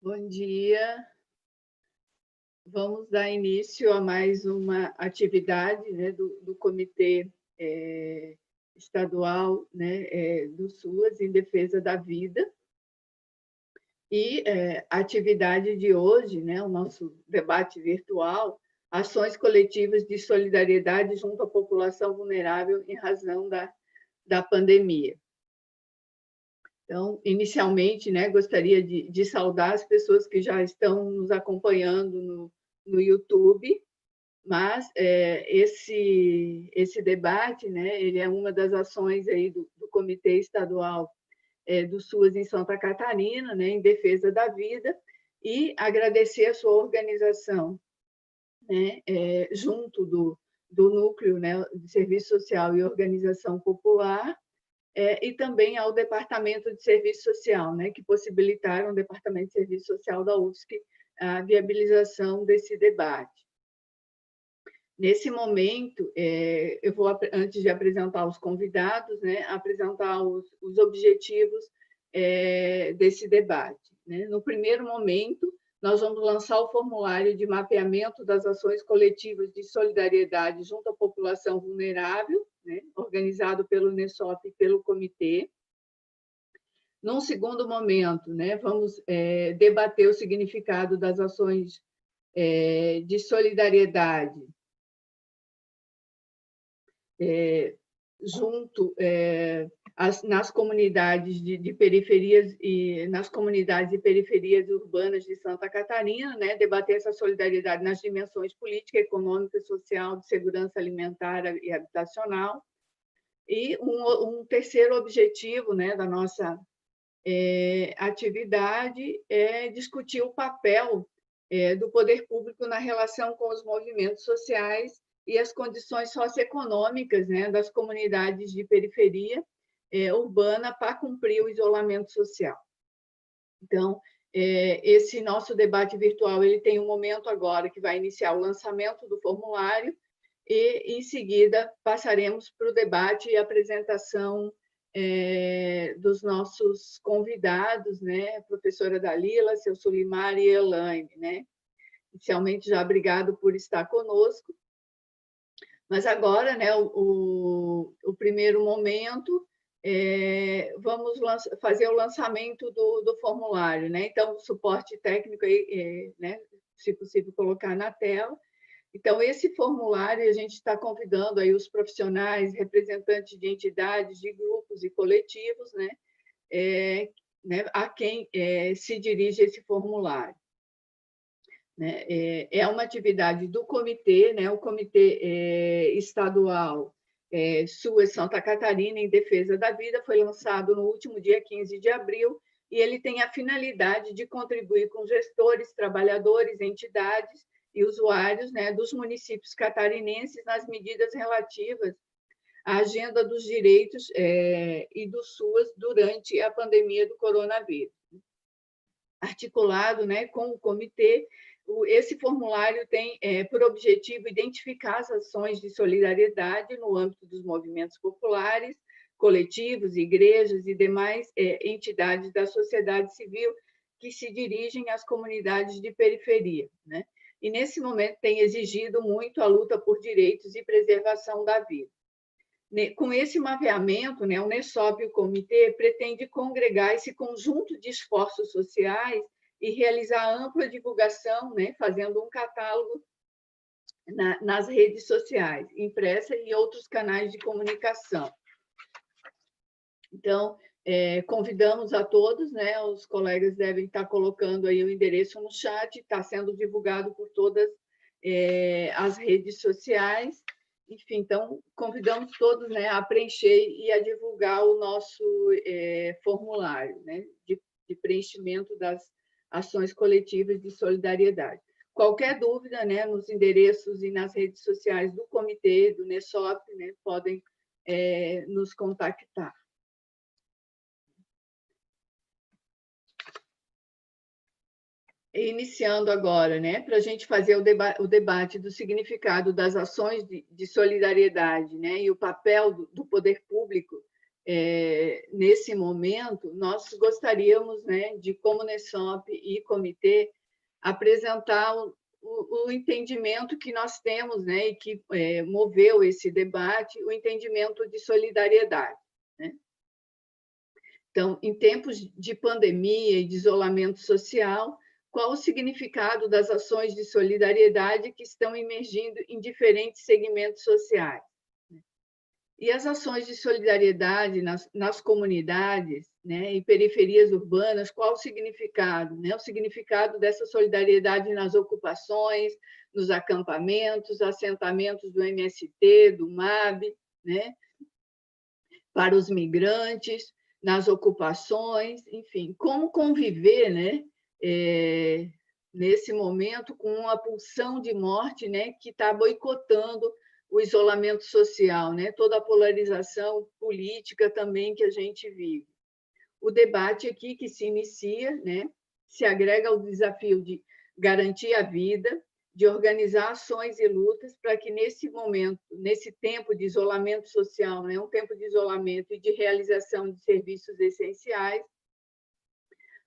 Bom dia. Vamos dar início a mais uma atividade, né, do Comitê Estadual, né, do SUAS em defesa da vida. E a atividade de hoje, né, o nosso debate virtual, ações coletivas de solidariedade junto à população vulnerável em razão da pandemia. Então, inicialmente, né, gostaria de saudar as pessoas que já estão nos acompanhando no YouTube, mas esse debate, né, ele é uma das ações aí do Comitê Estadual do SUAS em Santa Catarina, né, em defesa da vida, e agradecer a sua organização, né, junto do Núcleo, né, de Serviço Social e Organização Popular, e também ao Departamento de Serviço Social, né, que possibilitaram o Departamento de Serviço Social da UFSC a viabilização desse debate. Nesse momento, eu vou, antes de apresentar os convidados, né, apresentar os objetivos desse debate, né? No primeiro momento, nós vamos lançar o formulário de mapeamento das ações coletivas de solidariedade junto à população vulnerável, né, organizado pelo NESOP e pelo comitê. Num segundo momento, né, vamos debater o significado das ações de solidariedade junto nas comunidades de periferias e nas comunidades e periferias urbanas de Santa Catarina, né, debater essa solidariedade nas dimensões política, econômica, social, de segurança alimentar e habitacional. E um terceiro objetivo, né, da nossa atividade é discutir o papel do poder público na relação com os movimentos sociais e as condições socioeconômicas, né, das comunidades de periferia urbana para cumprir o isolamento social. Então, esse nosso debate virtual ele tem um momento agora que vai iniciar o lançamento do formulário e, em seguida, passaremos para o debate e apresentação dos nossos convidados, né, a professora Dalila, seu Sulimar e Elaine, né? Inicialmente, já obrigado por estar conosco. Mas agora, né, o primeiro momento, vamos fazer o lançamento do formulário, né? Então, o suporte técnico, né, se possível, colocar na tela. Então, esse formulário, a gente está convidando aí os profissionais, representantes de entidades, de grupos e coletivos, né, a quem se dirige esse formulário. Né? É uma atividade do comitê, né, o Comitê Estadual SUAS Santa Catarina em Defesa da Vida, foi lançado no último dia 15 de abril, e ele tem a finalidade de contribuir com gestores, trabalhadores, entidades e usuários, né, dos municípios catarinenses nas medidas relativas à agenda dos direitos e do SUAS durante a pandemia do coronavírus. Articulado, né, com o comitê, esse formulário tem por objetivo identificar as ações de solidariedade no âmbito dos movimentos populares, coletivos, igrejas e demais entidades da sociedade civil que se dirigem às comunidades de periferia, né? E, nesse momento, tem exigido muito a luta por direitos e preservação da vida. Com esse mapeamento, né, o NESOP e o comitê pretende congregar esse conjunto de esforços sociais e realizar ampla divulgação, né, fazendo um catálogo nas redes sociais, impressa e outros canais de comunicação. Então, convidamos a todos, né, os colegas devem estar colocando aí o endereço no chat, está sendo divulgado por todas as redes sociais. Enfim, então, convidamos todos, né, a preencher e a divulgar o nosso formulário, né, de preenchimento das ações coletivas de solidariedade. Qualquer dúvida, né, nos endereços e nas redes sociais do comitê, do NESOP, né, podem nos contactar. Iniciando agora, né, para a gente fazer o debate do significado das ações de solidariedade, né, e o papel do poder público nesse momento, nós gostaríamos, né, de, como NESOP e comitê, apresentar o entendimento que nós temos, né, e que moveu esse debate, o entendimento de solidariedade, né? Então, em tempos de pandemia e de isolamento social, qual o significado das ações de solidariedade que estão emergindo em diferentes segmentos sociais? E as ações de solidariedade nas comunidades, né, e periferias urbanas, qual o significado? Né? O significado dessa solidariedade nas ocupações, nos acampamentos, assentamentos do MST, do MAB, né, para os migrantes, nas ocupações, enfim, como conviver, né, nesse momento com uma pulsão de morte, né, que está boicotando o isolamento social, né, toda a polarização política também que a gente vive. O debate aqui que se inicia, né, se agrega ao desafio de garantir a vida, de organizar ações e lutas para que nesse momento, nesse tempo de isolamento social, né, um tempo de isolamento e de realização de serviços essenciais,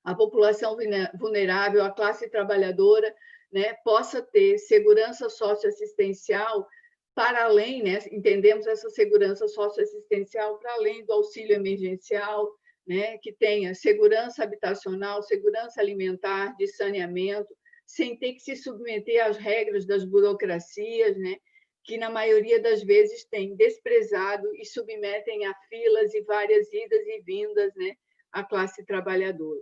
a população vulnerável, a classe trabalhadora, né, possa ter segurança socioassistencial para além, né, entendemos essa segurança socioassistencial para além do auxílio emergencial, né, que tenha segurança habitacional, segurança alimentar, de saneamento, sem ter que se submeter às regras das burocracias, né, que na maioria das vezes têm desprezado e submetem a filas e várias idas e vindas, né, a classe trabalhadora.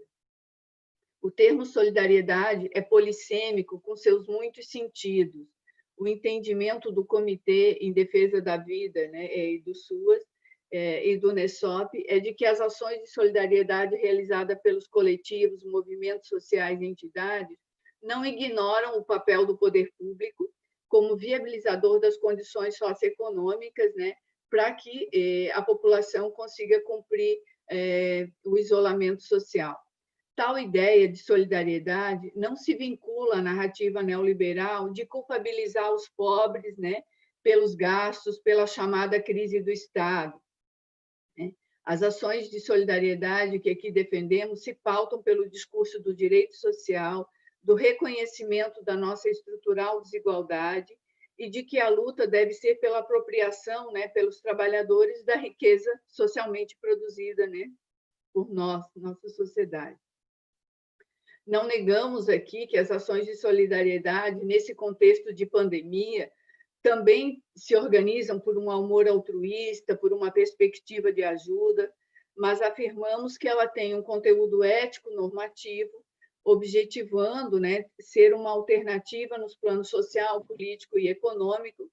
O termo solidariedade é polissêmico, com seus muitos sentidos. O entendimento do Comitê em Defesa da Vida, né, e do SUAS e do NESOP é de que as ações de solidariedade realizadas pelos coletivos, movimentos sociais e entidades não ignoram o papel do poder público como viabilizador das condições socioeconômicas, né, para que a população consiga cumprir o isolamento social. Tal ideia de solidariedade não se vincula à narrativa neoliberal de culpabilizar os pobres, né, pelos gastos, pela chamada crise do Estado. Né? As ações de solidariedade que aqui defendemos se pautam pelo discurso do direito social, do reconhecimento da nossa estrutural desigualdade e de que a luta deve ser pela apropriação, né, pelos trabalhadores da riqueza socialmente produzida, né, por nós, nossa sociedade. Não negamos aqui que as ações de solidariedade, nesse contexto de pandemia, também se organizam por um amor altruísta, por uma perspectiva de ajuda, mas afirmamos que ela tem um conteúdo ético normativo, objetivando, né, ser uma alternativa nos planos social, político e econômico,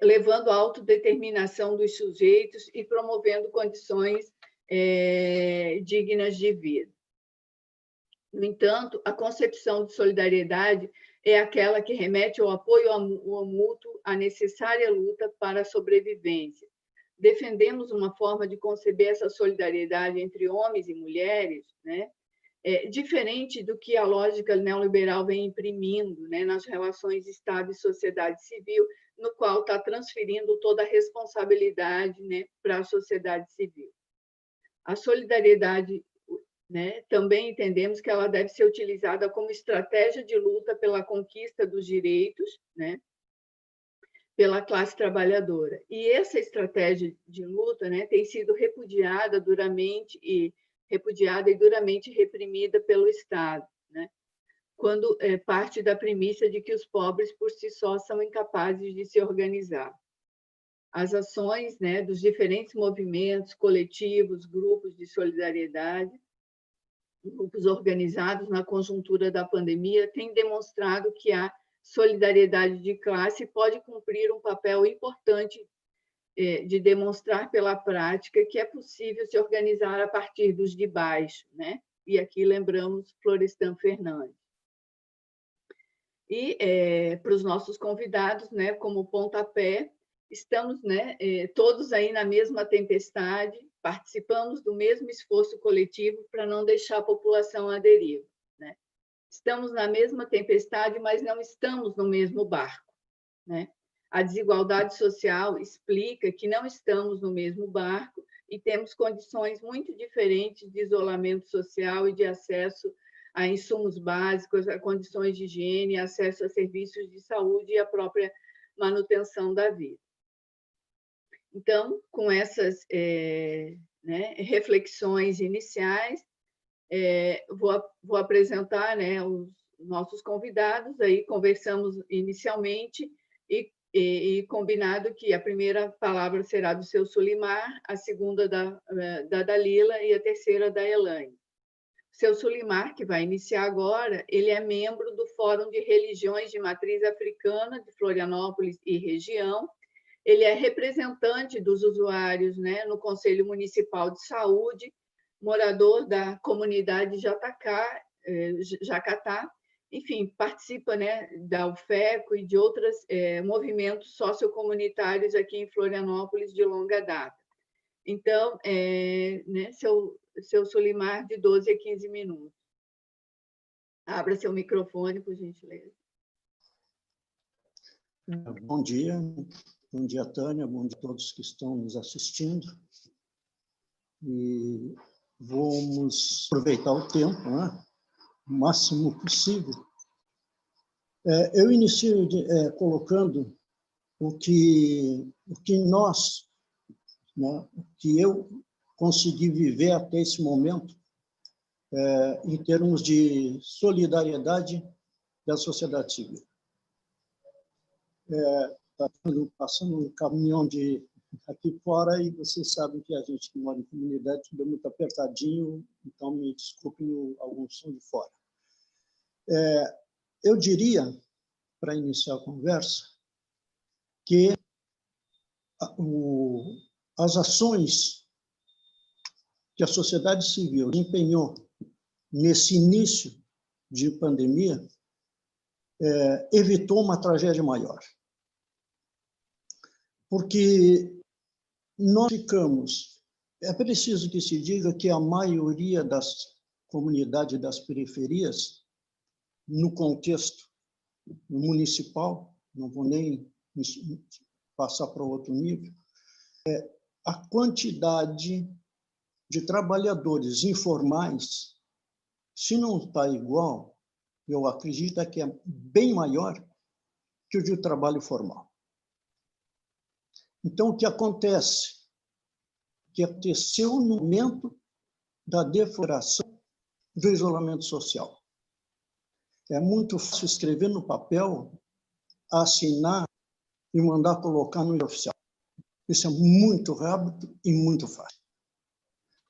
levando à autodeterminação dos sujeitos e promovendo condições dignas de vida. No entanto, a concepção de solidariedade é aquela que remete ao apoio ao mútuo, à necessária luta para a sobrevivência. Defendemos uma forma de conceber essa solidariedade entre homens e mulheres, né, diferente do que a lógica neoliberal vem imprimindo, né, nas relações Estado e sociedade civil, no qual está transferindo toda a responsabilidade, né, para a sociedade civil. A solidariedade, né, também entendemos que ela deve ser utilizada como estratégia de luta pela conquista dos direitos, né, pela classe trabalhadora. E essa estratégia de luta, né, tem sido repudiada e duramente reprimida pelo Estado, né, quando parte da premissa de que os pobres por si só são incapazes de se organizar. As ações, né, dos diferentes movimentos, coletivos, grupos de solidariedade, grupos organizados na conjuntura da pandemia, têm demonstrado que a solidariedade de classe pode cumprir um papel importante de demonstrar pela prática que é possível se organizar a partir dos de baixo, né? E aqui lembramos Florestan Fernandes. E para os nossos convidados, né, como pontapé, estamos, né, todos aí na mesma tempestade, participamos do mesmo esforço coletivo para não deixar a população à deriva, né? Estamos na mesma tempestade, mas não estamos no mesmo barco, né? A desigualdade social explica que não estamos no mesmo barco e temos condições muito diferentes de isolamento social e de acesso a insumos básicos, a condições de higiene, acesso a serviços de saúde e a própria manutenção da vida. Então, com essas reflexões iniciais, vou apresentar os nossos convidados. Aí conversamos inicialmente e combinado que a primeira palavra será do seu Sulimar, a segunda da Dalila e a terceira da Elaine. Seu Sulimar, que vai iniciar agora, ele é membro do Fórum de Religiões de Matriz Africana de Florianópolis e região. Ele é representante dos usuários no Conselho Municipal de Saúde, morador da comunidade Jacatá, enfim, participa da UFECO e de outros movimentos sociocomunitários aqui em Florianópolis de longa data. Então, seu Sulimar, de 12 a 15 minutos. Abra seu microfone, por gentileza. Bom dia, Tânia, bom dia a todos que estão nos assistindo. E vamos aproveitar o tempo, o máximo possível. Eu inicio colocando o que nós, o que eu consegui viver até esse momento, em termos de solidariedade da sociedade civil. Está passando um caminhão aqui fora e vocês sabem que a gente que mora em comunidade tudo é muito apertadinho, então me desculpem algum som de fora. Eu diria, para iniciar a conversa, que as ações que a sociedade civil empenhou nesse início de pandemia evitou uma tragédia maior. Porque nós ficamos... É preciso que se diga que a maioria das comunidades das periferias, no contexto municipal, não vou nem passar para outro nível, a quantidade de trabalhadores informais, se não está igual, eu acredito que é bem maior que o de trabalho formal. Então, o que acontece? O que aconteceu no momento da deflagração do isolamento social. É muito fácil escrever no papel, assinar e mandar colocar no oficial. Isso é muito rápido e muito fácil.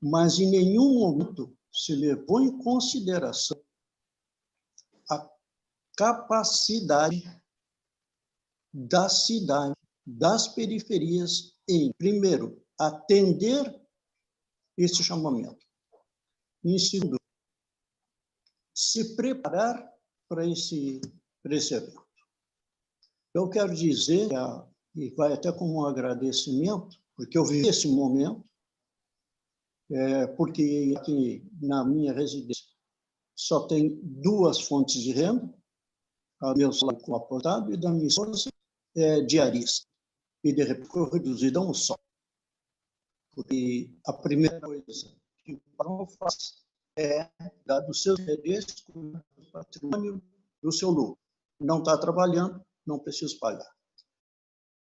Mas em nenhum momento se levou em consideração a capacidade da cidade, das periferias, em, primeiro, atender esse chamamento. Em segundo, se preparar para esse evento. Eu quero dizer, e vai até como um agradecimento, porque eu vivi esse momento, porque aqui na minha residência só tem duas fontes de renda, a meu salário como aposentado e da minha esposa diarista. E, de repente, ficou reduzido a um só. Porque a primeira coisa que o patrão faz é dar dos seus interesses, do patrimônio, do seu lucro. Não está trabalhando, não precisa pagar.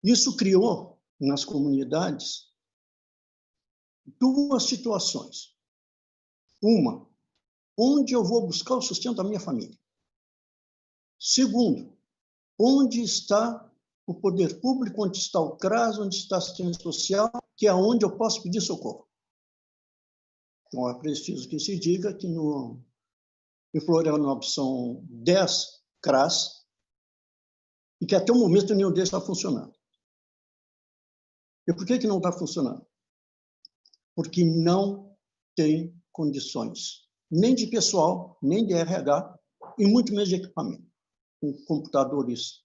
Isso criou, nas comunidades, duas situações. Uma, onde eu vou buscar o sustento da minha família. Segundo, onde está o poder público, onde está o CRAS, onde está a assistência social, que é onde eu posso pedir socorro. Então, é preciso que se diga que em Florianópolis são 10 CRAS e que até o momento nenhum deles está funcionando. E por que não está funcionando? Porque não tem condições, nem de pessoal, nem de RH, e muito menos de equipamento. Com computadores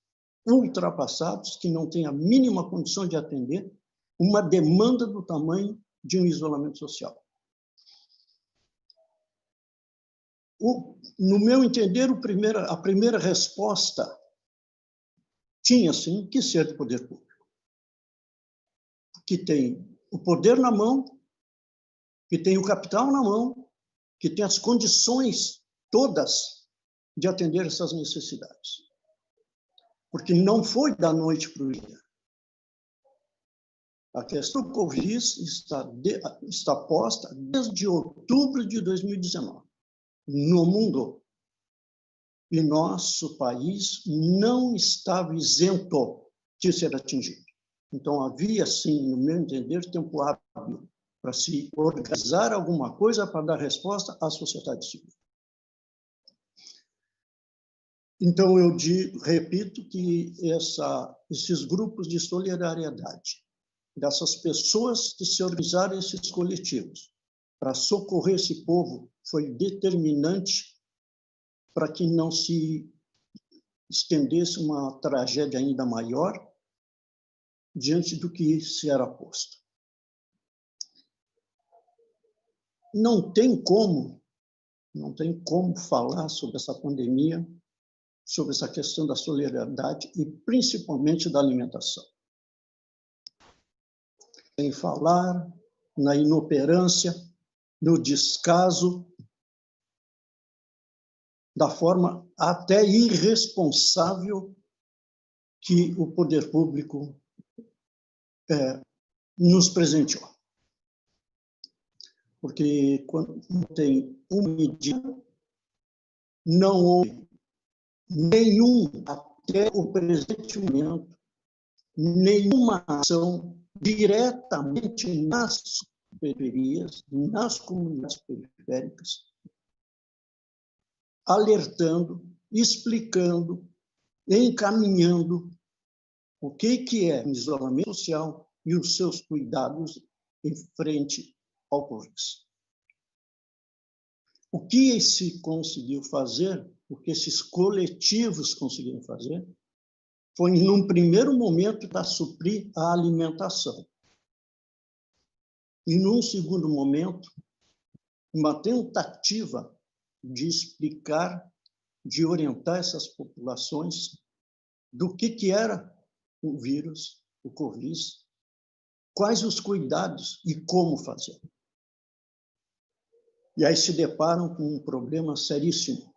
ultrapassados, que não têm a mínima condição de atender uma demanda do tamanho de um isolamento social. No meu entender, a primeira resposta tinha, sim, que ser do poder público, que tem o poder na mão, que tem o capital na mão, que tem as condições todas de atender essas necessidades. Porque não foi da noite para o dia. A questão do Covid está posta desde outubro de 2019 no mundo. E nosso país não estava isento de ser atingido. Então, havia, sim, no meu entender, tempo hábil para se organizar alguma coisa para dar resposta à sociedade civil. Então, eu repito que esses grupos de solidariedade, dessas pessoas que se organizaram, esses coletivos, para socorrer esse povo, foi determinante para que não se estendesse uma tragédia ainda maior diante do que se era posto. Não tem como falar sobre essa pandemia, sobre essa questão da solidariedade e principalmente da alimentação. Sem falar na inoperância, no descaso, da forma até irresponsável que o poder público nos presenteou. Porque quando tem uma medida, não houve nenhum, até o presente momento, nenhuma ação diretamente nas periferias, nas comunidades periféricas, alertando, explicando, encaminhando o que é o isolamento social e os seus cuidados em frente ao Covid. O que se conseguiu fazer, o que esses coletivos conseguiram fazer, foi, num primeiro momento, para suprir a alimentação. E, num segundo momento, uma tentativa de explicar, de orientar essas populações do que era o vírus, o Covid, quais os cuidados e como fazer. E aí se deparam com um problema seríssimo.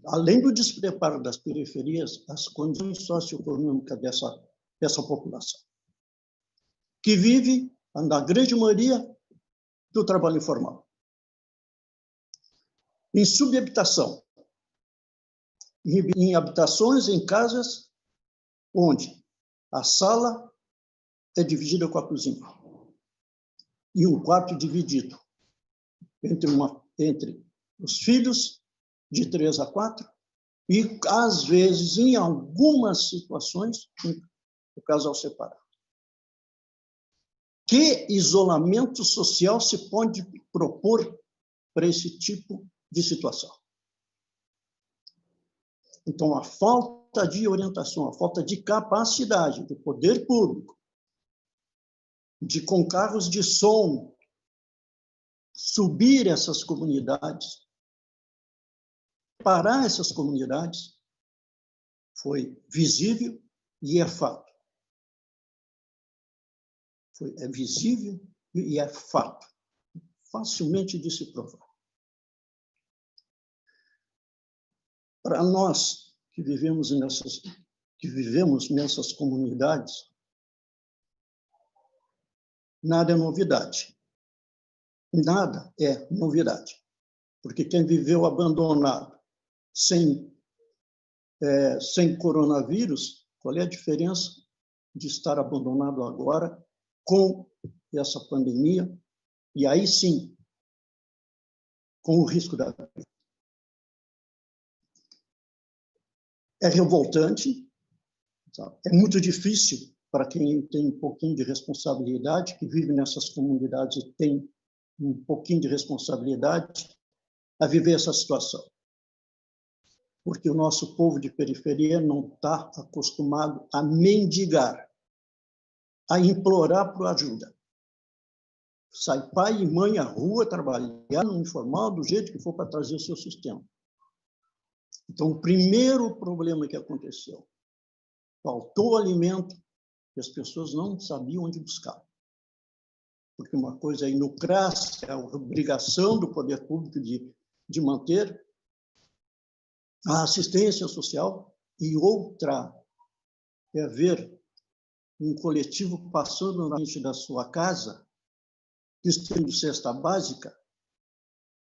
Além do despreparo das periferias, as condições socioeconômicas dessa população, que vive, na grande maioria, do trabalho informal. Em subhabitação, em habitações, em casas, onde a sala é dividida com a cozinha, e um quarto dividido entre os filhos, de 3 a 4, e, às vezes, em algumas situações, o casal separado. Que isolamento social se pode propor para esse tipo de situação? Então, a falta de orientação, a falta de capacidade do poder público, com carros de som, subir essas comunidades, parar essas comunidades, foi visível e é fato. É visível e é fato, facilmente de se provar. Para nós que vivemos nessas comunidades, nada é novidade. Nada é novidade. Porque quem viveu abandonado, sem coronavírus, qual é a diferença de estar abandonado agora com essa pandemia? E aí sim, com o risco da vida. É revoltante, sabe? É muito difícil para quem tem um pouquinho de responsabilidade, que vive nessas comunidades e tem um pouquinho de responsabilidade, a viver essa situação. Porque o nosso povo de periferia não está acostumado a mendigar, a implorar por ajuda. Sai pai e mãe à rua trabalhar no informal do jeito que for para trazer o seu sustento. Então, o primeiro problema que aconteceu faltou alimento e as pessoas não sabiam onde buscar. Porque uma coisa é inucrácia, é a obrigação do poder público de manter a assistência social, e outra é ver um coletivo passando na frente da sua casa, distribuindo cesta básica,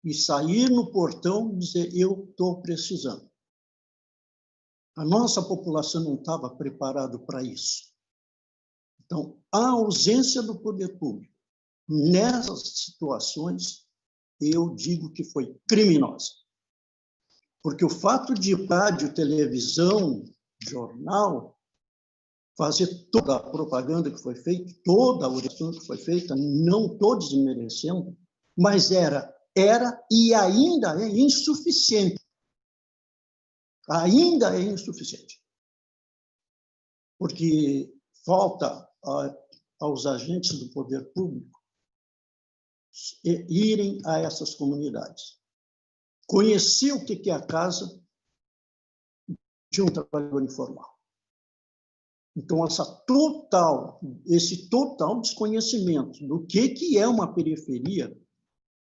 e sair no portão e dizer: eu estou precisando. A nossa população não estava preparada para isso. Então, a ausência do poder público nessas situações, eu digo que foi criminosa. Porque o fato de rádio, televisão, jornal, fazer toda a propaganda que foi feita, toda a oração que foi feita, não estou desmerecendo, mas era e ainda é insuficiente. Ainda é insuficiente. Porque falta aos agentes do poder público irem a essas comunidades. Conhecer o que é a casa de um trabalhador informal. Então, esse total desconhecimento do que é uma periferia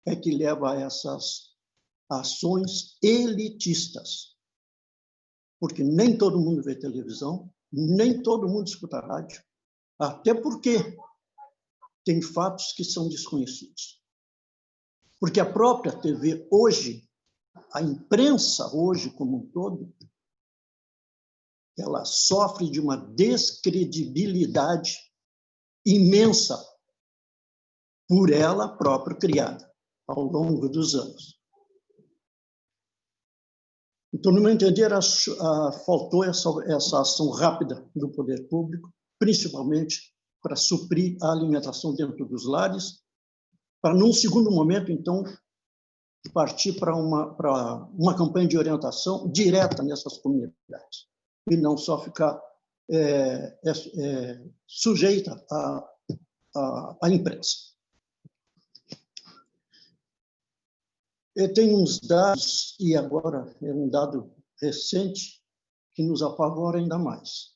é que leva a essas ações elitistas. Porque nem todo mundo vê televisão, nem todo mundo escuta rádio, até porque tem fatos que são desconhecidos. Porque a própria TV hoje, a imprensa hoje como um todo, ela sofre de uma descredibilidade imensa por ela própria criada ao longo dos anos. Então, no meu entender, faltou essa ação rápida do poder público, principalmente para suprir a alimentação dentro dos lares, para, num segundo momento, então, partir para uma campanha de orientação direta nessas comunidades, e não só ficar sujeita à imprensa. Eu tenho uns dados, e agora é um dado recente, que nos apavora ainda mais.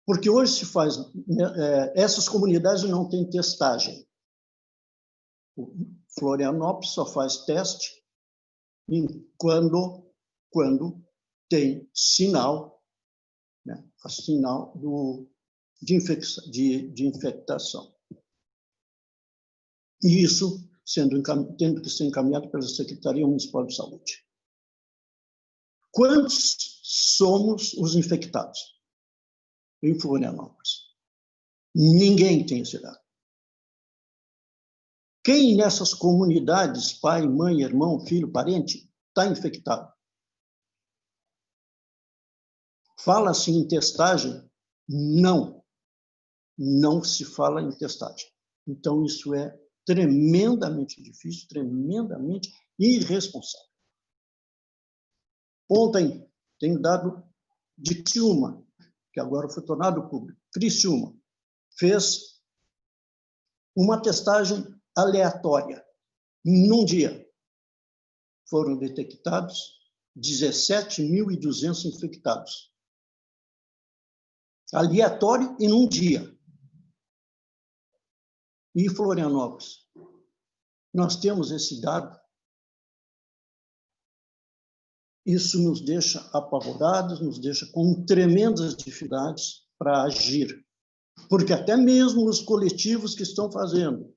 Porque hoje se faz... essas comunidades não têm testagem. Florianópolis só faz teste quando tem sinal, né, sinal de infectação. E isso tendo que ser encaminhado pela Secretaria Municipal de Saúde. Quantos somos os infectados em Florianópolis? Ninguém tem esse dado. Quem nessas comunidades, pai, mãe, irmão, filho, parente, está infectado? Fala-se em testagem? Não. Não se fala em testagem. Então, isso é tremendamente difícil, tremendamente irresponsável. Ontem, tenho dado de Criciúma, que agora foi tornado público. Criciúma fez uma testagem aleatória. Num dia, foram detectados 17.200 infectados. Aleatório e num dia. E Florianópolis? Nós temos esse dado. Isso nos deixa apavorados, nos deixa com tremendas dificuldades para agir. Porque até mesmo os coletivos que estão fazendo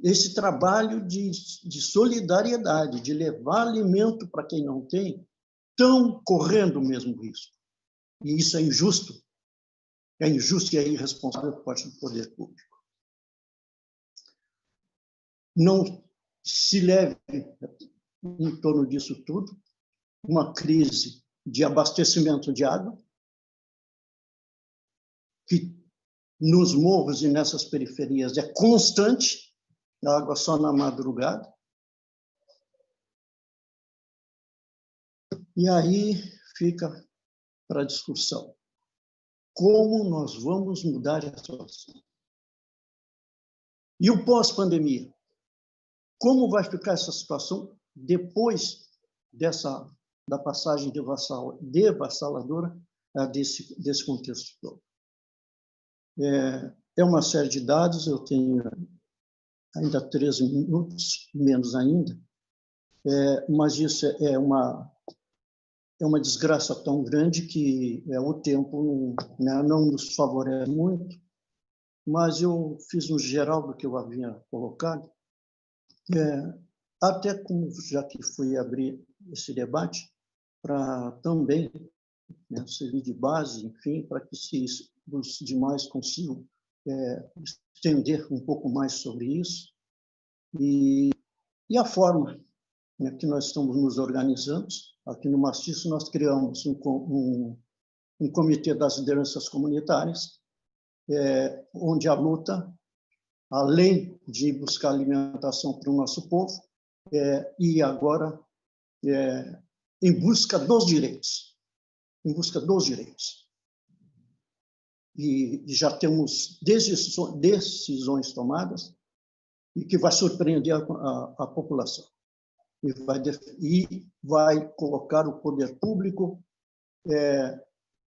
esse trabalho de solidariedade, de levar alimento para quem não tem, estão correndo o mesmo risco. E isso é injusto. É injusto e é irresponsável por parte do poder público. Não se leve, em torno disso tudo, uma crise de abastecimento de água, que nos morros e nessas periferias é constante, a água só na madrugada. E aí fica para discussão. Como nós vamos mudar a situação? E o pós-pandemia? Como vai ficar essa situação depois da passagem devassaladora desse contexto todo. É uma série de dados, eu tenho ainda 13 minutos, menos ainda, mas isso é uma desgraça tão grande que o tempo não nos favorece muito, mas eu fiz um geral do que eu havia colocado, até como já que fui abrir esse debate, para também servir de base, enfim, para que os demais consigam estender um pouco mais sobre isso. E a forma que nós estamos nos organizando. Aqui no Maciço, nós criamos um comitê das lideranças comunitárias, onde a luta, além de buscar alimentação para o nosso povo, e agora em busca dos direitos. Em busca dos direitos. E já temos decisões tomadas e que vai surpreender a população. E vai colocar o poder público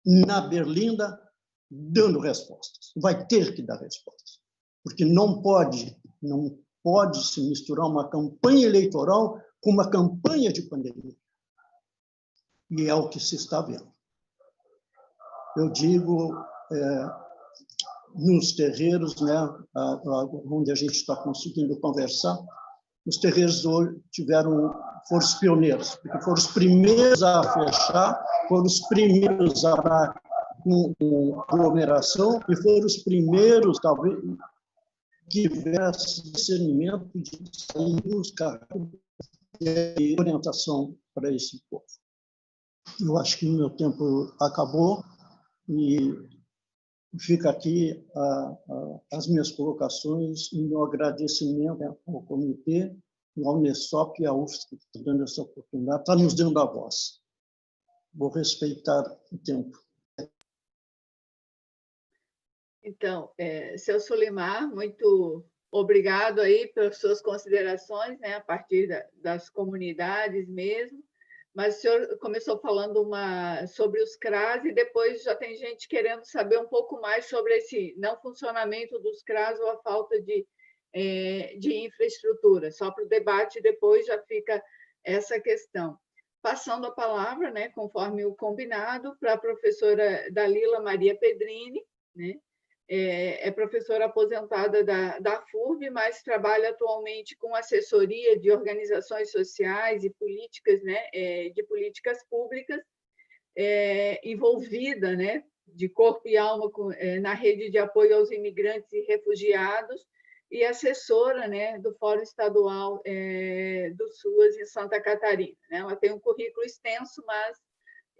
na berlinda dando respostas. Vai ter que dar respostas. Porque não pode se misturar uma campanha eleitoral com uma campanha de pandemia. E é o que se está vendo. Eu digo, nos terreiros, onde a gente está conseguindo conversar, os terreiros foram os pioneiros, porque foram os primeiros a fechar, foram os primeiros a parar com aglomeração e foram os primeiros, talvez, que tivessem discernimento de sair buscar orientação para esse povo. Eu acho que o meu tempo acabou e fica aqui as minhas colocações e meu agradecimento ao comitê, ao Unesop e à UFSC, que está dando essa oportunidade, está nos dando a voz. Vou respeitar o tempo. Então, seu Sulimar, muito obrigado aí pelas suas considerações, a partir das comunidades mesmo. Mas o senhor começou falando sobre os CRAS e depois já tem gente querendo saber um pouco mais sobre esse não funcionamento dos CRAS ou a falta de infraestrutura. Só para o debate depois já fica essa questão. Passando a palavra, conforme o combinado, para a professora Dalila Maria Pedrini, é professora aposentada da FURB, mas trabalha atualmente com assessoria de organizações sociais e políticas, de políticas públicas, envolvida, de corpo e alma na rede de apoio aos imigrantes e refugiados, e assessora do Fórum Estadual do SUAS em Santa Catarina. Ela tem um currículo extenso, mas,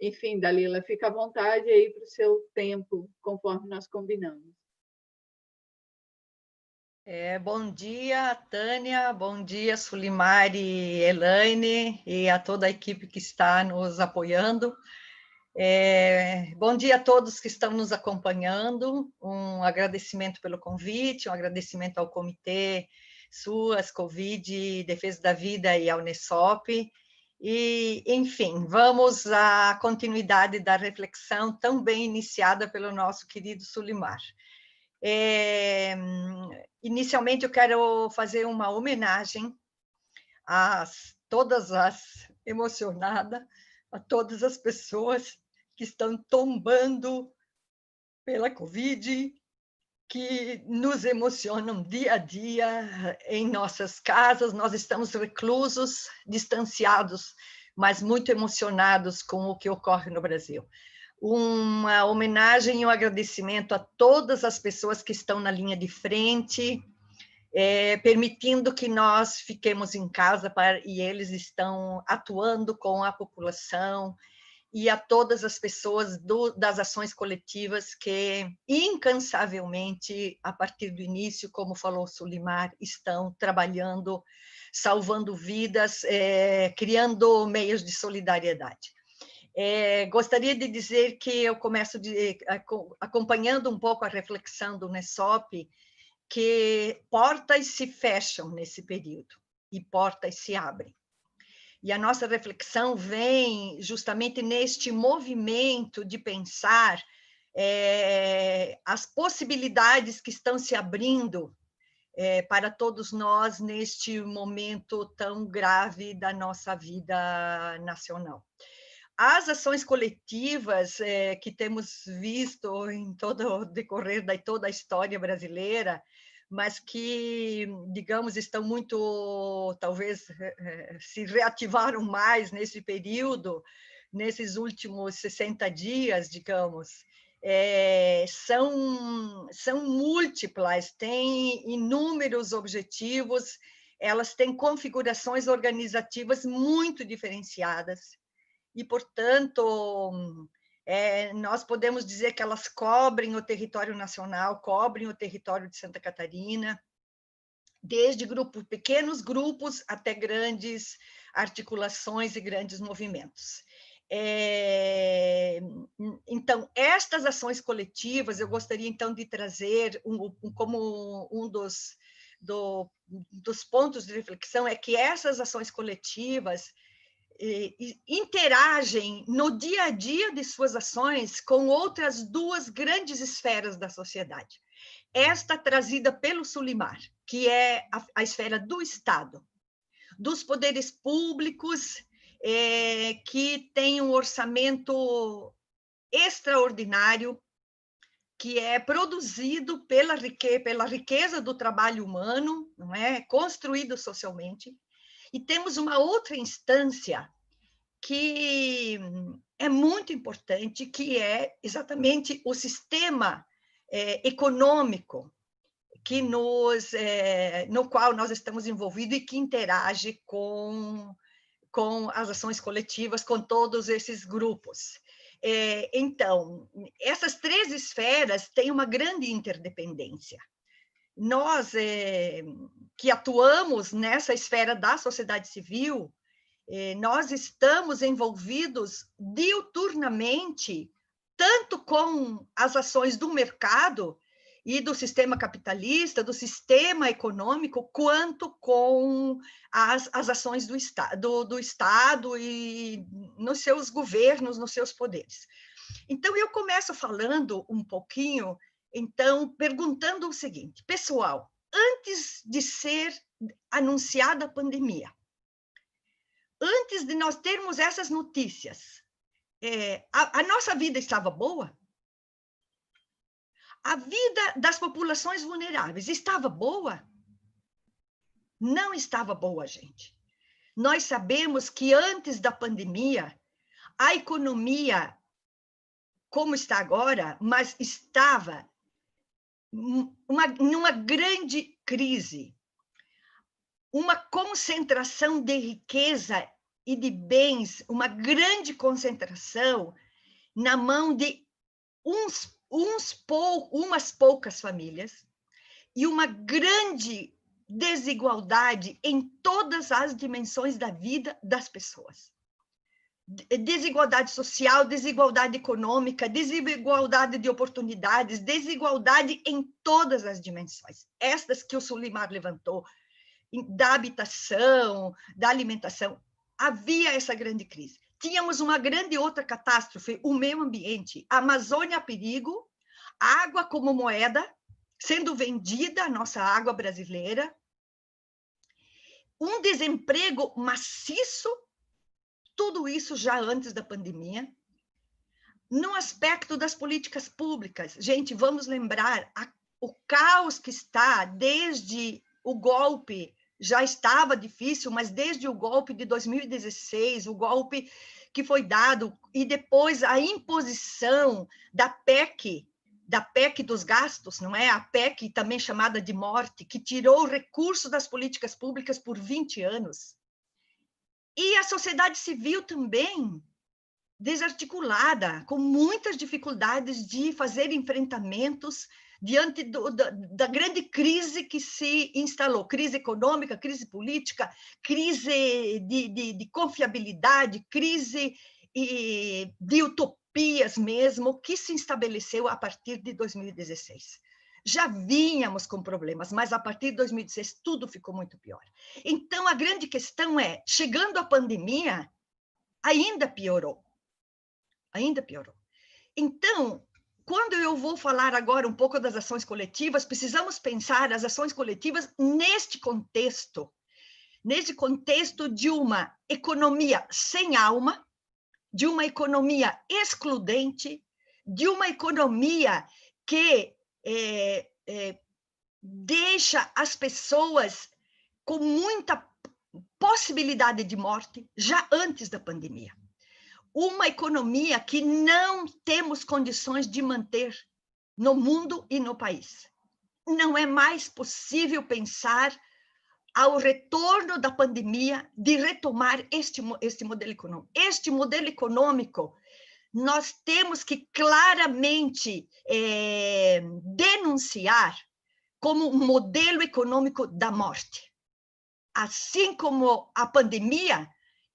enfim, Dalila, fica à vontade aí para o seu tempo, conforme nós combinamos. Bom dia, Tânia, bom dia, Sulimar e Elaine, e a toda a equipe que está nos apoiando. Bom dia a todos que estão nos acompanhando, um agradecimento pelo convite, um agradecimento ao Comitê SUAS, Covid, Defesa da Vida e ao Unesop. E, enfim, vamos à continuidade da reflexão tão bem iniciada pelo nosso querido Sulimar. Inicialmente, eu quero fazer uma homenagem emocionada, a todas as pessoas que estão tombando pela Covid, que nos emocionam dia a dia em nossas casas. Nós estamos reclusos, distanciados, mas muito emocionados com o que ocorre no Brasil. Uma homenagem e um agradecimento a todas as pessoas que estão na linha de frente, permitindo que nós fiquemos em casa e eles estão atuando com a população, e a todas as pessoas das ações coletivas que, incansavelmente, a partir do início, como falou o Sulimar, estão trabalhando, salvando vidas, criando meios de solidariedade. Gostaria de dizer que eu começo acompanhando um pouco a reflexão do Unesop, que portas se fecham nesse período e portas se abrem. E a nossa reflexão vem justamente neste movimento de pensar as possibilidades que estão se abrindo para todos nós neste momento tão grave da nossa vida nacional. As ações coletivas que temos visto em todo o decorrer de toda a história brasileira, mas que, digamos, estão muito, talvez, se reativaram mais nesse período, nesses últimos 60 dias, digamos, são múltiplas, têm inúmeros objetivos, elas têm configurações organizativas muito diferenciadas, e, portanto, nós podemos dizer que elas cobrem o território nacional, cobrem o território de Santa Catarina, desde pequenos grupos até grandes articulações e grandes movimentos. Então, estas ações coletivas, eu gostaria, então, de trazer como um dos pontos de reflexão, é que essas ações coletivas interagem no dia a dia de suas ações com outras duas grandes esferas da sociedade. Esta trazida pelo Sulimar, que é a esfera do Estado, dos poderes públicos, que tem um orçamento extraordinário, que é produzido pela riqueza do trabalho humano, não é? Construído socialmente. E temos uma outra instância que é muito importante, que é exatamente o sistema econômico no qual nós estamos envolvidos e que interage com as ações coletivas, com todos esses grupos. Então, essas três esferas têm uma grande interdependência. Nós, que atuamos nessa esfera da sociedade civil, nós estamos envolvidos diuturnamente, tanto com as ações do mercado e do sistema capitalista, do sistema econômico, quanto com as ações do Estado e nos seus governos, nos seus poderes. Então, eu começo falando um pouquinho, então, perguntando o seguinte: pessoal, antes de ser anunciada a pandemia, antes de nós termos essas notícias, a nossa vida estava boa? A vida das populações vulneráveis estava boa? Não estava boa, gente. Nós sabemos que antes da pandemia, a economia, como está agora, mas estava numa grande crise, uma concentração de riqueza e de bens, uma grande concentração na mão de umas poucas famílias, e uma grande desigualdade em todas as dimensões da vida das pessoas. Desigualdade social, desigualdade econômica, desigualdade de oportunidades, desigualdade em todas as dimensões. Estas que o Sulimar levantou, da habitação, da alimentação, havia essa grande crise. Tínhamos uma grande outra catástrofe, o meio ambiente, a Amazônia a perigo, água como moeda, sendo vendida a nossa água brasileira, um desemprego maciço, tudo isso já antes da pandemia. No aspecto das políticas públicas, gente, vamos lembrar o caos que está desde o golpe, já estava difícil, mas desde o golpe de 2016, o golpe que foi dado, e depois a imposição da PEC dos gastos, não é? A PEC, também chamada de morte, que tirou o recurso das políticas públicas por 20 anos. E a sociedade civil também desarticulada, com muitas dificuldades de fazer enfrentamentos diante da grande crise que se instalou, crise econômica, crise política, crise de confiabilidade, crise de utopias mesmo, que se estabeleceu a partir de 2016. já vínhamos com problemas, mas a partir de 2016 tudo ficou muito pior. Então, a grande questão é, chegando a pandemia, ainda piorou. Ainda piorou. Então, quando eu vou falar agora um pouco das ações coletivas, precisamos pensar as ações coletivas neste contexto de uma economia sem alma, de uma economia excludente, de uma economia que deixa as pessoas com muita possibilidade de morte já antes da pandemia. Uma economia que não temos condições de manter no mundo e no país. Não é mais possível pensar ao retorno da pandemia de retomar este modelo econômico. Este modelo econômico, nós temos que claramente denunciar como um modelo econômico da morte. Assim como a pandemia,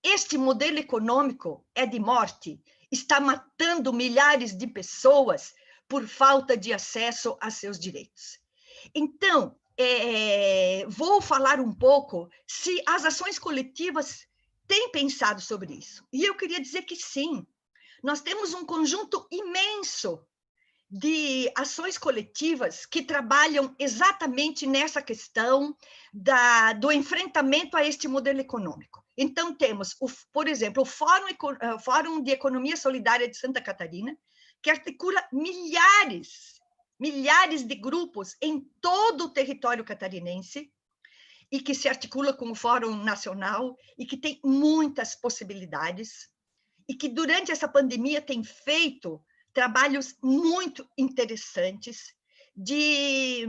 este modelo econômico é de morte, está matando milhares de pessoas por falta de acesso a seus direitos. Então, vou falar um pouco se as ações coletivas têm pensado sobre isso. E eu queria dizer que sim, nós temos um conjunto imenso de ações coletivas que trabalham exatamente nessa questão do enfrentamento a este modelo econômico. Então, temos, por exemplo, o Fórum de Economia Solidária de Santa Catarina, que articula milhares de grupos em todo o território catarinense, e que se articula com o Fórum Nacional, e que tem muitas possibilidades, e que durante essa pandemia tem feito trabalhos muito interessantes de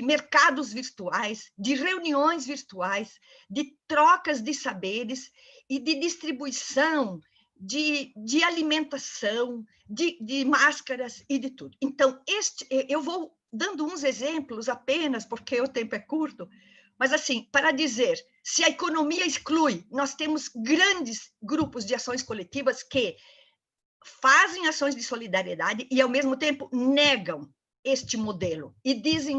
mercados virtuais, de reuniões virtuais, de trocas de saberes e de distribuição de alimentação, de máscaras e de tudo. Então, eu vou dando uns exemplos apenas, porque o tempo é curto, mas assim, para dizer, se a economia exclui, nós temos grandes grupos de ações coletivas que fazem ações de solidariedade e, ao mesmo tempo, negam este modelo e dizem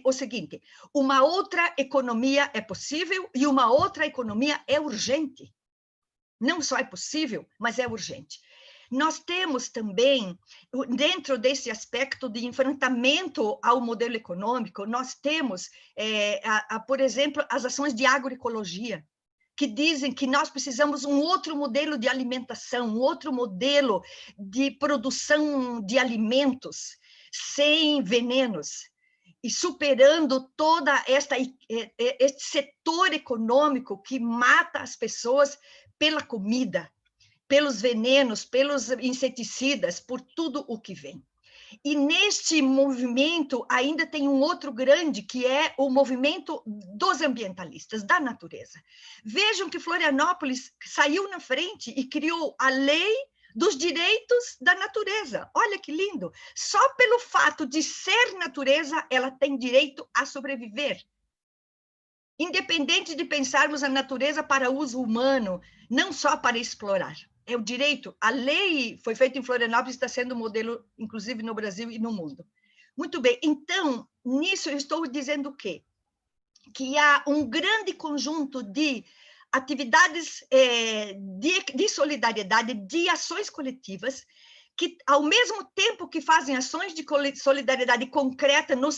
o seguinte: uma outra economia é possível e uma outra economia é urgente. Não só é possível, mas é urgente. Nós temos também, dentro desse aspecto de enfrentamento ao modelo econômico, nós temos, por exemplo, as ações de agroecologia, que dizem que nós precisamos um outro modelo de alimentação, um outro modelo de produção de alimentos sem venenos, e superando toda este setor econômico que mata as pessoas pela comida, pelos venenos, pelos inseticidas, por tudo o que vem. E neste movimento ainda tem um outro grande, que é o movimento dos ambientalistas, da natureza. Vejam que Florianópolis saiu na frente e criou a lei dos direitos da natureza. Olha que lindo! Só pelo fato de ser natureza, ela tem direito a sobreviver. Independente de pensarmos a natureza para uso humano, não só para explorar. É o direito. A lei foi feita em Florianópolis, está sendo modelo, inclusive, no Brasil e no mundo. Muito bem. Então, nisso eu estou dizendo o quê? Que há um grande conjunto de atividades de solidariedade, de ações coletivas, que, ao mesmo tempo que fazem ações de solidariedade concreta no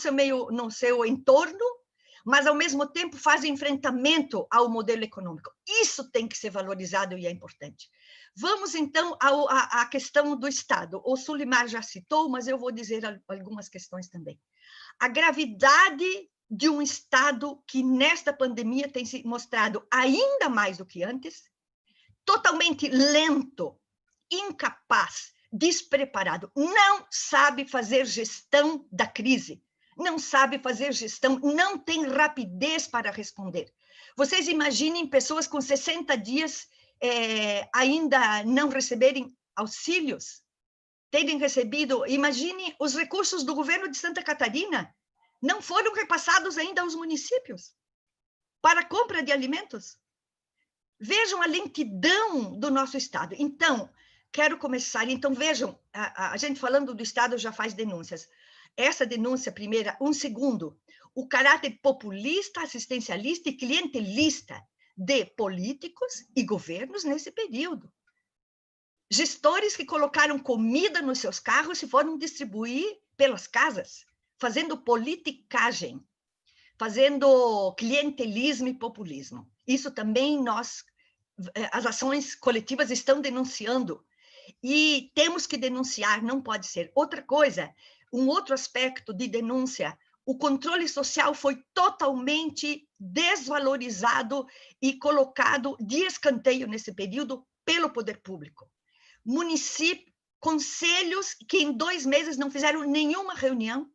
seu entorno, mas, ao mesmo tempo, fazem enfrentamento ao modelo econômico. Isso tem que ser valorizado e é importante. Vamos, então, à questão do Estado. O Sulimar já citou, mas eu vou dizer algumas questões também. A gravidade de um Estado que, nesta pandemia, tem se mostrado ainda mais do que antes, totalmente lento, incapaz, despreparado, não sabe fazer gestão da crise, não sabe fazer gestão, não tem rapidez para responder. Vocês imaginem pessoas com 60 dias ainda não receberem auxílios, terem recebido, imagine os recursos do governo de Santa Catarina, não foram repassados ainda aos municípios para a compra de alimentos. Vejam a lentidão do nosso Estado. Então, quero começar. Então, vejam, a gente falando do Estado já faz denúncias. essa denúncia primeira. Segundo, o caráter populista, assistencialista e clientelista de políticos e governos nesse período. Gestores que colocaram comida nos seus carros e foram distribuir pelas casas, fazendo politicagem, fazendo clientelismo e populismo. Isso também as ações coletivas estão denunciando. E temos que denunciar, não pode ser. Outra coisa, um outro aspecto de denúncia, o controle social foi totalmente desvalorizado e colocado de escanteio nesse período pelo poder público. Conselhos que em 2 meses não fizeram nenhuma reunião.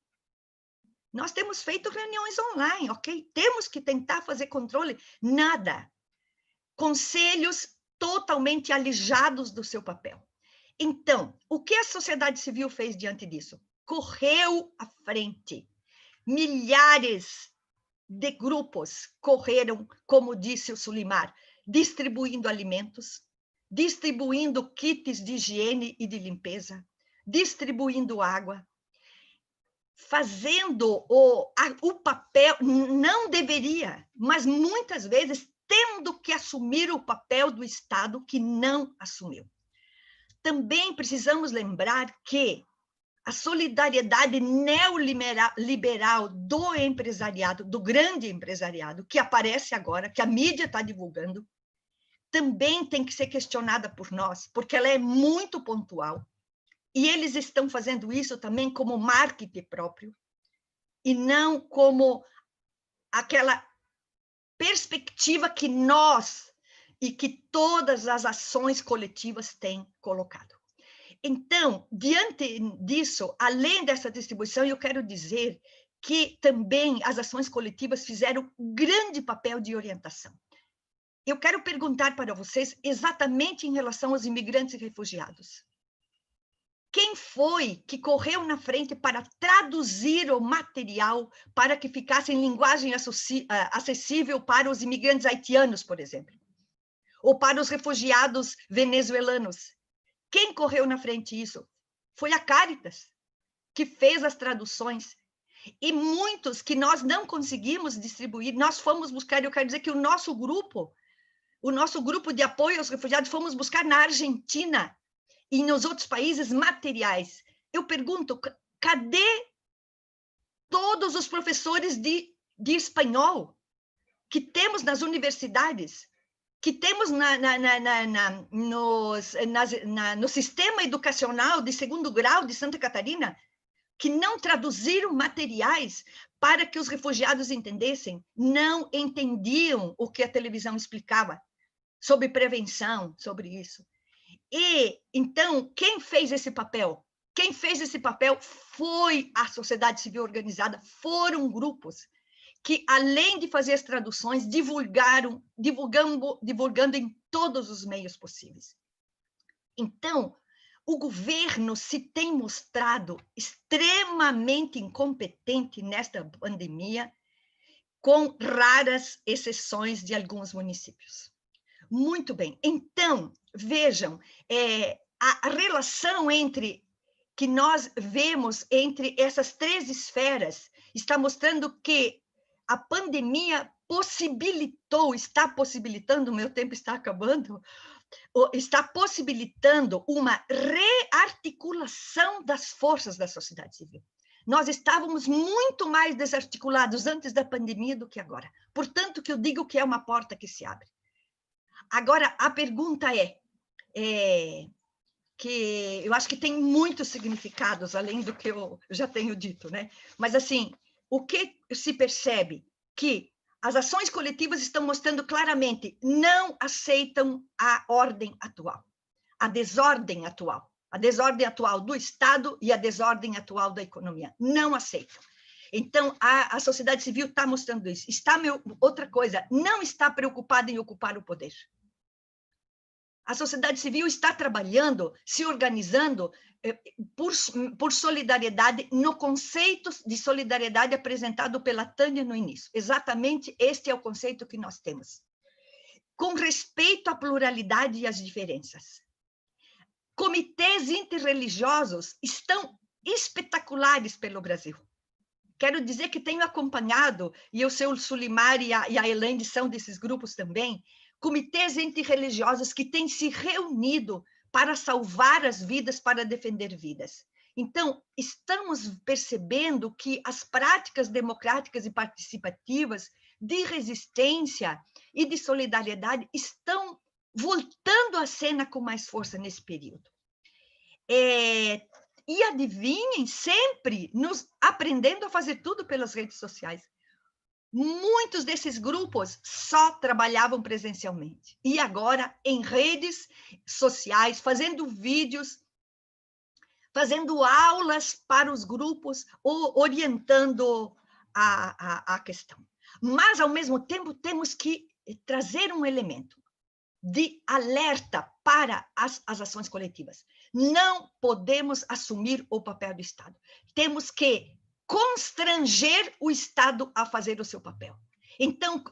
Nós temos feito reuniões online, ok? Temos que tentar fazer controle. Nada. Conselhos totalmente alijados do seu papel. Então, o que a sociedade civil fez diante disso? Correu à frente. Milhares de grupos correram, como disse o Sulimar, distribuindo alimentos, distribuindo kits de higiene e de limpeza, distribuindo água, fazendo o papel, não deveria, mas muitas vezes tendo que assumir o papel do Estado que não assumiu. Também precisamos lembrar que a solidariedade neoliberal do empresariado, do grande empresariado, que aparece agora, que a mídia está divulgando, também tem que ser questionada por nós, porque ela é muito pontual. E eles estão fazendo isso também como marketing próprio, e não como aquela perspectiva que nós e que todas as ações coletivas têm colocado. Então, diante disso, além dessa distribuição, eu quero dizer que também as ações coletivas fizeram um grande papel de orientação. Eu quero perguntar para vocês exatamente em relação aos imigrantes e refugiados. Quem foi que correu na frente para traduzir o material para que ficasse em linguagem acessível para os imigrantes haitianos, por exemplo? Ou para os refugiados venezuelanos? Quem correu na frente disso? Foi a Caritas, que fez as traduções. E muitos que nós não conseguimos distribuir, nós fomos buscar, eu quero dizer que o nosso grupo de apoio aos refugiados, fomos buscar na Argentina e nos outros países materiais. Eu pergunto, cadê todos os professores de espanhol que temos nas universidades, que temos no sistema educacional de 2º grau de Santa Catarina, que não traduziram materiais para que os refugiados entendessem, não entendiam o que a televisão explicava sobre prevenção, sobre isso. E, então, quem fez esse papel? Quem fez esse papel foi a sociedade civil organizada, foram grupos que, além de fazer as traduções, divulgando em todos os meios possíveis. Então, o governo se tem mostrado extremamente incompetente nesta pandemia, com raras exceções de alguns municípios. Muito bem. Então, vejam, a relação que nós vemos entre essas 3 esferas está mostrando que a pandemia está possibilitando, o meu tempo está acabando, está possibilitando uma rearticulação das forças da sociedade civil. Nós estávamos muito mais desarticulados antes da pandemia do que agora. Portanto, que eu digo que é uma porta que se abre. Agora, a pergunta que eu acho que tem muitos significados, além do que eu já tenho dito, né? Mas, assim, o que se percebe? Que as ações coletivas estão mostrando claramente, não aceitam a ordem atual, a desordem atual do Estado e a desordem atual da economia. Não aceitam. Então, a sociedade civil está mostrando isso. Outra coisa, não está preocupada em ocupar o poder. A sociedade civil está trabalhando, se organizando por solidariedade, no conceito de solidariedade apresentado pela Tânia no início. Exatamente este é o conceito que nós temos. Com respeito à pluralidade e às diferenças. Comitês interreligiosos estão espetaculares pelo Brasil. Quero dizer que tenho acompanhado, e o seu Sulimar e a Elaine são desses grupos também, comitês interreligiosos que têm se reunido para salvar as vidas, para defender vidas. Então, estamos percebendo que as práticas democráticas e participativas de resistência e de solidariedade estão voltando à cena com mais força nesse período. E adivinhem, sempre nos aprendendo a fazer tudo pelas redes sociais. Muitos desses grupos só trabalhavam presencialmente. E agora, em redes sociais, fazendo vídeos, fazendo aulas para os grupos, orientando a questão. Mas, ao mesmo tempo, temos que trazer um elemento de alerta para as ações coletivas. Não podemos assumir o papel do Estado. Temos que constranger o Estado a fazer o seu papel. Então,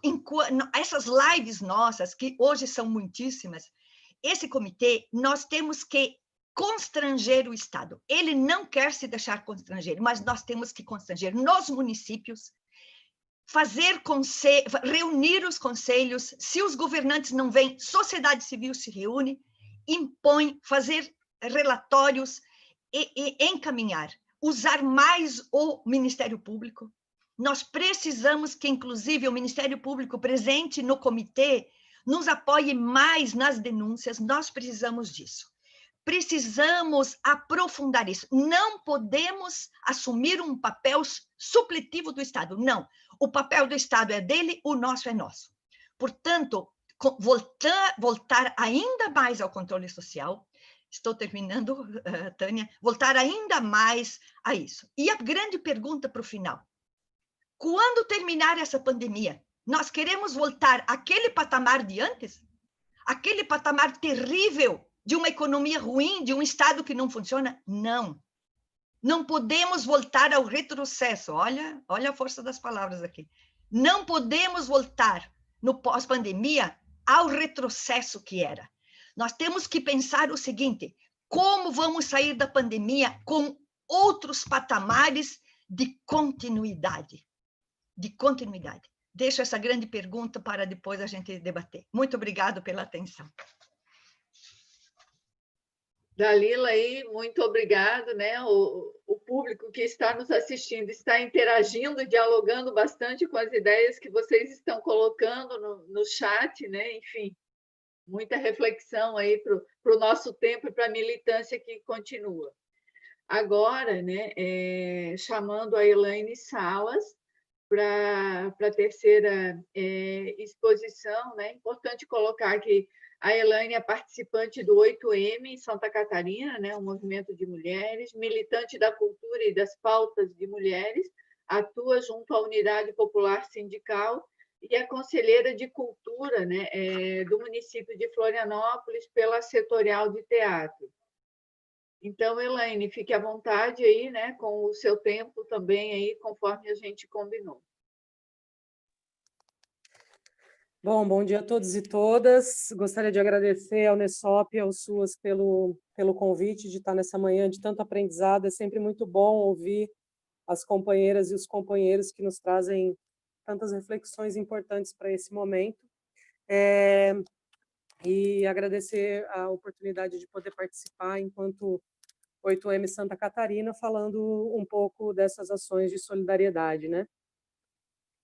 essas lives nossas, que hoje são muitíssimas, esse comitê, nós temos que constranger o Estado. Ele não quer se deixar constranger, mas nós temos que constranger nos municípios, reunir os conselhos. Se os governantes não vêm, sociedade civil se reúne, impõe, fazer relatórios e encaminhar. Usar mais o Ministério Público. Nós precisamos que, inclusive, o Ministério Público presente no comitê nos apoie mais nas denúncias. Nós precisamos disso. Precisamos aprofundar isso. Não podemos assumir um papel supletivo do Estado. Não. O papel do Estado é dele, o nosso é nosso. Portanto, voltar ainda mais ao controle social. Estou terminando, Tânia. Voltar ainda mais a isso. E a grande pergunta para o final. Quando terminar essa pandemia, nós queremos voltar àquele patamar de antes? Aquele patamar terrível de uma economia ruim, de um Estado que não funciona? Não. Não podemos voltar ao retrocesso. Olha a força das palavras aqui. Não podemos voltar, no pós-pandemia, ao retrocesso que era. Nós temos que pensar o seguinte: como vamos sair da pandemia com outros patamares de continuidade? De continuidade. Deixo essa grande pergunta para depois a gente debater. Muito obrigado pela atenção. Dalila, aí, muito obrigado, né? O público que está nos assistindo está interagindo, dialogando bastante com as ideias que vocês estão colocando no chat, né? Enfim, muita reflexão aí para o nosso tempo e para a militância que continua. Agora, né, chamando a Elaine Salas para a terceira exposição, né? Importante colocar que a Elaine é participante do 8M em Santa Catarina, né? Um movimento de mulheres, militante da cultura e das pautas de mulheres, atua junto à Unidade Popular Sindical e é conselheira de cultura, né? Do município de Florianópolis pela Setorial de Teatro. Então, Elaine, fique à vontade aí, né? Com o seu tempo também aí, conforme a gente combinou. Bom dia a todos e todas. Gostaria de agradecer ao Unesop e ao SUAS pelo convite de estar nessa manhã de tanto aprendizado. É sempre muito bom ouvir as companheiras e os companheiros que nos trazem tantas reflexões importantes para esse momento. E agradecer a oportunidade de poder participar enquanto 8M Santa Catarina, falando um pouco dessas ações de solidariedade, né?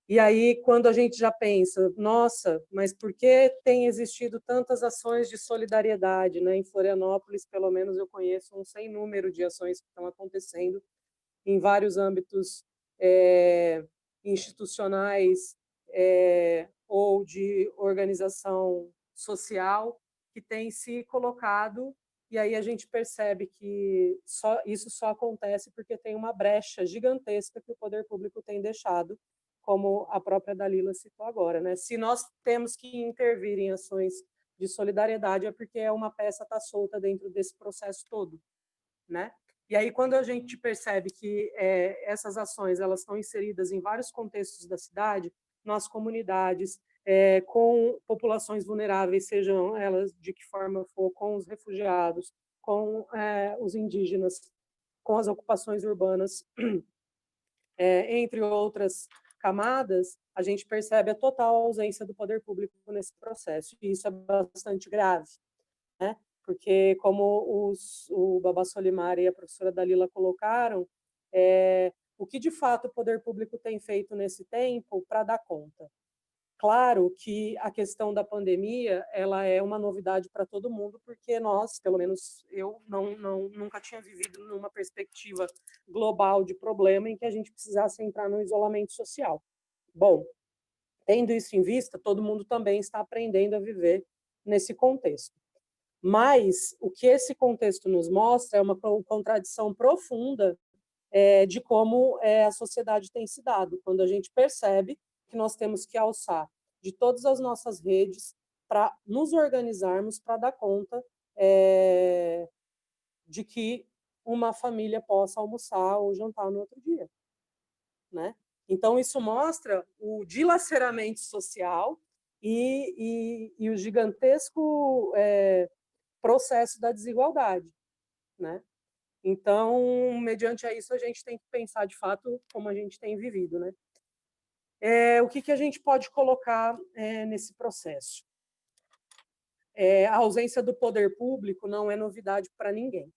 E aí, quando a gente já pensa, nossa, mas por que tem existido tantas ações de solidariedade, né? Em Florianópolis, pelo menos, eu conheço um sem número de ações que estão acontecendo em vários âmbitos institucionais ou de organização social que tem se colocado, e aí a gente percebe que isso só acontece porque tem uma brecha gigantesca que o poder público tem deixado, como a própria Dalila citou agora, né? Se nós temos que intervir em ações de solidariedade é porque uma peça está solta dentro desse processo todo, né? E aí, quando a gente percebe que essas ações elas estão inseridas em vários contextos da cidade, nas comunidades, com populações vulneráveis, sejam elas de que forma for, com os refugiados, com os indígenas, com as ocupações urbanas, entre outras camadas, a gente percebe a total ausência do poder público nesse processo, e isso é bastante grave, né? Porque, como o Babá Solimar e a professora Dalila colocaram, o que de fato o poder público tem feito nesse tempo para dar conta? Claro que a questão da pandemia, ela é uma novidade para todo mundo, porque nós, pelo menos eu, nunca tinha vivido numa perspectiva global de problema em que a gente precisasse entrar no isolamento social. Bom, tendo isso em vista, todo mundo também está aprendendo a viver nesse contexto. Mas o que esse contexto nos mostra é uma contradição profunda de como a sociedade tem se dado, quando a gente percebe que nós temos que alçar de todas as nossas redes para nos organizarmos para dar conta de que uma família possa almoçar ou jantar no outro dia, né? Então, isso mostra o dilaceramento social e o gigantesco processo da desigualdade, né? Então, mediante a isso, a gente tem que pensar, de fato, como a gente tem vivido, né? O que a gente pode colocar nesse processo? A ausência do poder público não é novidade para ninguém,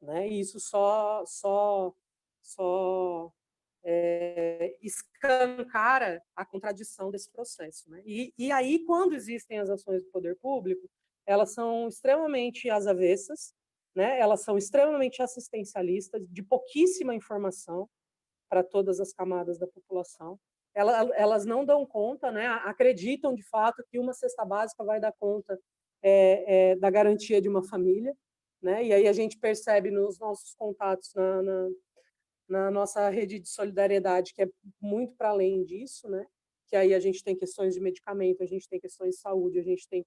né? E isso só escancara a contradição desse processo, né? E aí, quando existem as ações do poder público, elas são extremamente às avessas, né? Elas são extremamente assistencialistas, de pouquíssima informação para todas as camadas da população. Elas não dão conta, né? Acreditam, de fato, que uma cesta básica vai dar conta da garantia de uma família, né? E aí a gente percebe nos nossos contatos na nossa rede de solidariedade, que é muito para além disso, né? Que aí a gente tem questões de medicamento, a gente tem questões de saúde, a gente tem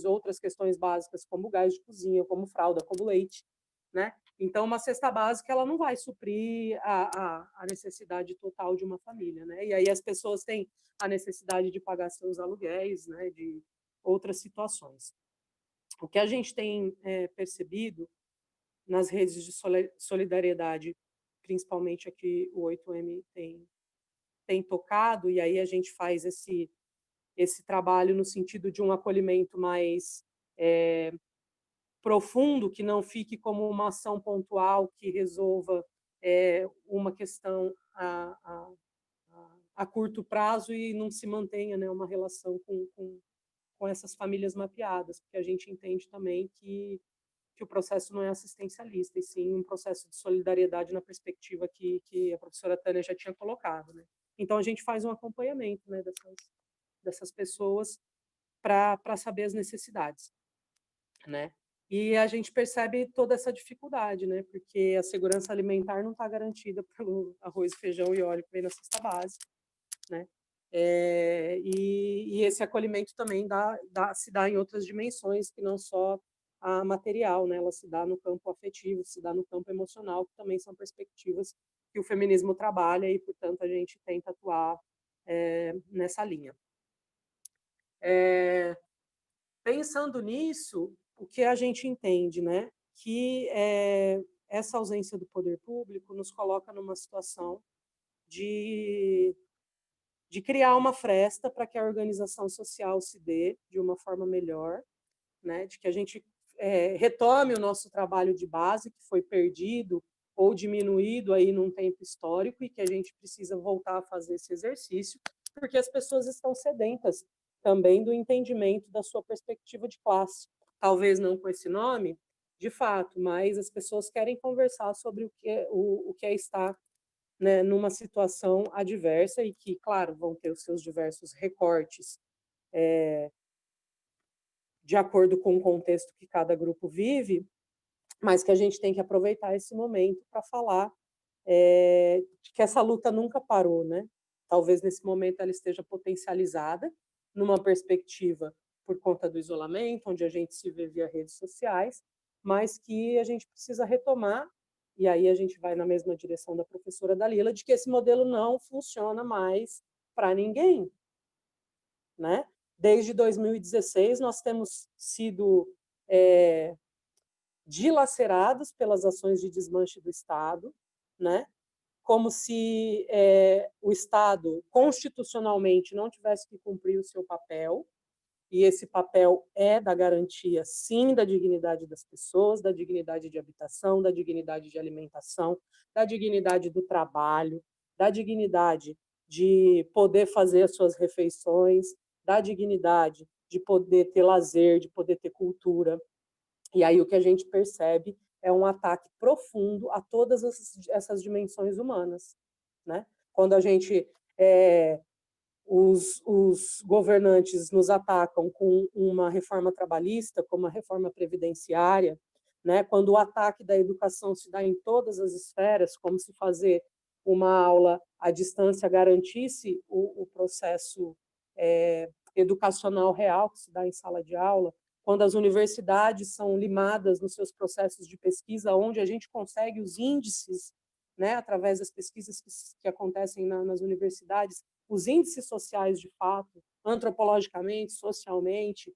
outras questões básicas, como gás de cozinha, como fralda, como leite, né? Então, uma cesta básica, ela não vai suprir a necessidade total de uma família, né? E aí as pessoas têm a necessidade de pagar seus aluguéis, né? De outras situações. O que a gente tem percebido nas redes de solidariedade, principalmente aqui o 8M tem tocado, e aí a gente faz esse trabalho no sentido de um acolhimento mais profundo, que não fique como uma ação pontual que resolva uma questão a curto prazo e não se mantenha, né, uma relação com essas famílias mapeadas, porque a gente entende também que o processo não é assistencialista, e sim um processo de solidariedade na perspectiva que a professora Tânia já tinha colocado, né? Então, a gente faz um acompanhamento, né, dessas pessoas para saber as necessidades, né? E a gente percebe toda essa dificuldade, né? Porque a segurança alimentar não está garantida pelo arroz, feijão e óleo que vem na cesta básica, né? E esse acolhimento também se dá em outras dimensões, que não só a material, né? Ela se dá no campo afetivo, se dá no campo emocional, que também são perspectivas que o feminismo trabalha e, portanto, a gente tenta atuar nessa linha. Pensando nisso, o que a gente entende, né? Que essa ausência do poder público nos coloca numa situação de criar uma fresta para que a organização social se dê de uma forma melhor, né? De que a gente retome o nosso trabalho de base, que foi perdido ou diminuído aí num tempo histórico, e que a gente precisa voltar a fazer esse exercício, porque as pessoas estão sedentas também do entendimento da sua perspectiva de classe. Talvez não com esse nome, de fato, mas as pessoas querem conversar sobre o que é estar, né, numa situação adversa, e que, claro, vão ter os seus diversos recortes de acordo com o contexto que cada grupo vive, mas que a gente tem que aproveitar esse momento para falar de que essa luta nunca parou, né? Talvez nesse momento ela esteja potencializada numa perspectiva por conta do isolamento, onde a gente se vê via redes sociais, mas que a gente precisa retomar, e aí a gente vai na mesma direção da professora Dalila, de que esse modelo não funciona mais para ninguém, né? Desde 2016, nós temos sido dilacerados pelas ações de desmanche do Estado, né? Como se o Estado, constitucionalmente, não tivesse que cumprir o seu papel, e esse papel é da garantia, sim, da dignidade das pessoas, da dignidade de habitação, da dignidade de alimentação, da dignidade do trabalho, da dignidade de poder fazer as suas refeições, da dignidade de poder ter lazer, de poder ter cultura. E aí o que a gente percebe é um ataque profundo a todas essas dimensões humanas, né? Quando a gente os governantes nos atacam com uma reforma trabalhista, com uma reforma previdenciária, né? Quando o ataque da educação se dá em todas as esferas, como se fazer uma aula à distância garantisse o processo educacional real que se dá em sala de aula, quando as universidades são limadas nos seus processos de pesquisa, onde a gente consegue os índices, né, através das pesquisas que acontecem nas universidades, os índices sociais de fato, antropologicamente, socialmente,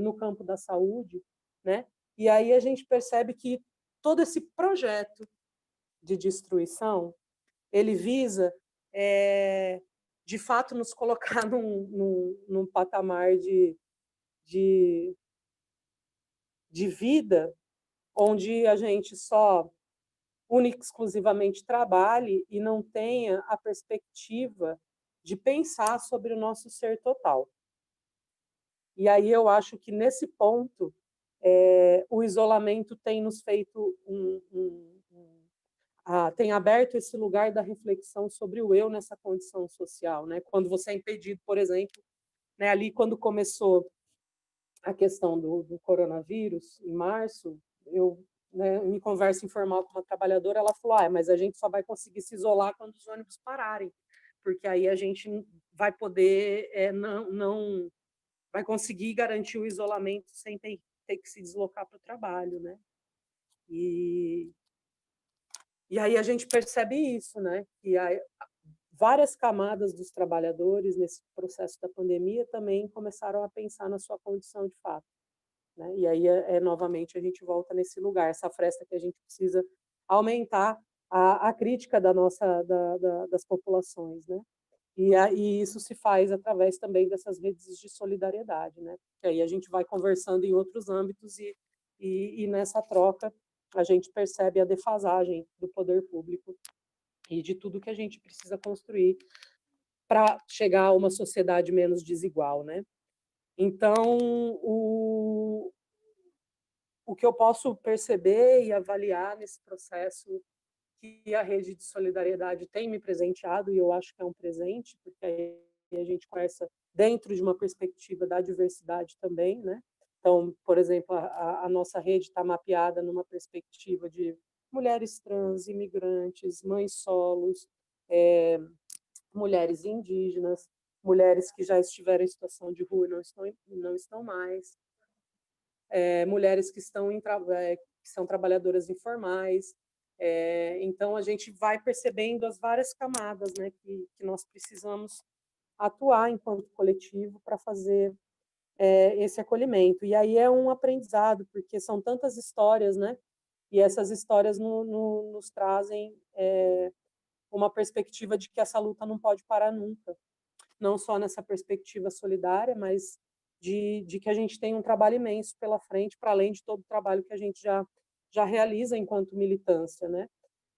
no campo da saúde, né? E aí a gente percebe que todo esse projeto de destruição, ele visa, de fato, nos colocar num patamar de vida onde a gente só única e exclusivamente trabalhe e não tenha a perspectiva de pensar sobre o nosso ser total. E aí eu acho que, nesse ponto, o isolamento tem nos feito tem aberto esse lugar da reflexão sobre o eu nessa condição social, né? Quando você é impedido, por exemplo, né, ali quando começou a questão do coronavírus, em março, né, em conversa informal com uma trabalhadora, ela falou, mas a gente só vai conseguir se isolar quando os ônibus pararem, porque aí a gente vai poder, não vai conseguir garantir o isolamento sem ter que se deslocar para o trabalho, né? E aí a gente percebe isso, né? Que várias camadas dos trabalhadores nesse processo da pandemia também começaram a pensar na sua condição de fato, né? E aí novamente a gente volta nesse lugar, essa fresta que a gente precisa aumentar a crítica das populações, né? E isso se faz através também dessas redes de solidariedade, né? Que aí a gente vai conversando em outros âmbitos e nessa troca a gente percebe a defasagem do poder público e de tudo que a gente precisa construir para chegar a uma sociedade menos desigual, né? Então, o que eu posso perceber e avaliar nesse processo que a rede de solidariedade tem me presenteado, e eu acho que é um presente, porque aí a gente conversa dentro de uma perspectiva da diversidade também, né? Então, por exemplo, a nossa rede está mapeada numa perspectiva de mulheres trans, imigrantes, mães solos, mulheres indígenas, mulheres que já estiveram em situação de rua e não estão mais, mulheres que são trabalhadoras informais. Então, a gente vai percebendo as várias camadas, né, que nós precisamos atuar enquanto coletivo para fazer esse acolhimento. E aí é um aprendizado, porque são tantas histórias, né, e essas histórias nos trazem uma perspectiva de que essa luta não pode parar nunca, não só nessa perspectiva solidária, mas de que a gente tem um trabalho imenso pela frente, para além de todo o trabalho que a gente já realiza enquanto militância, né?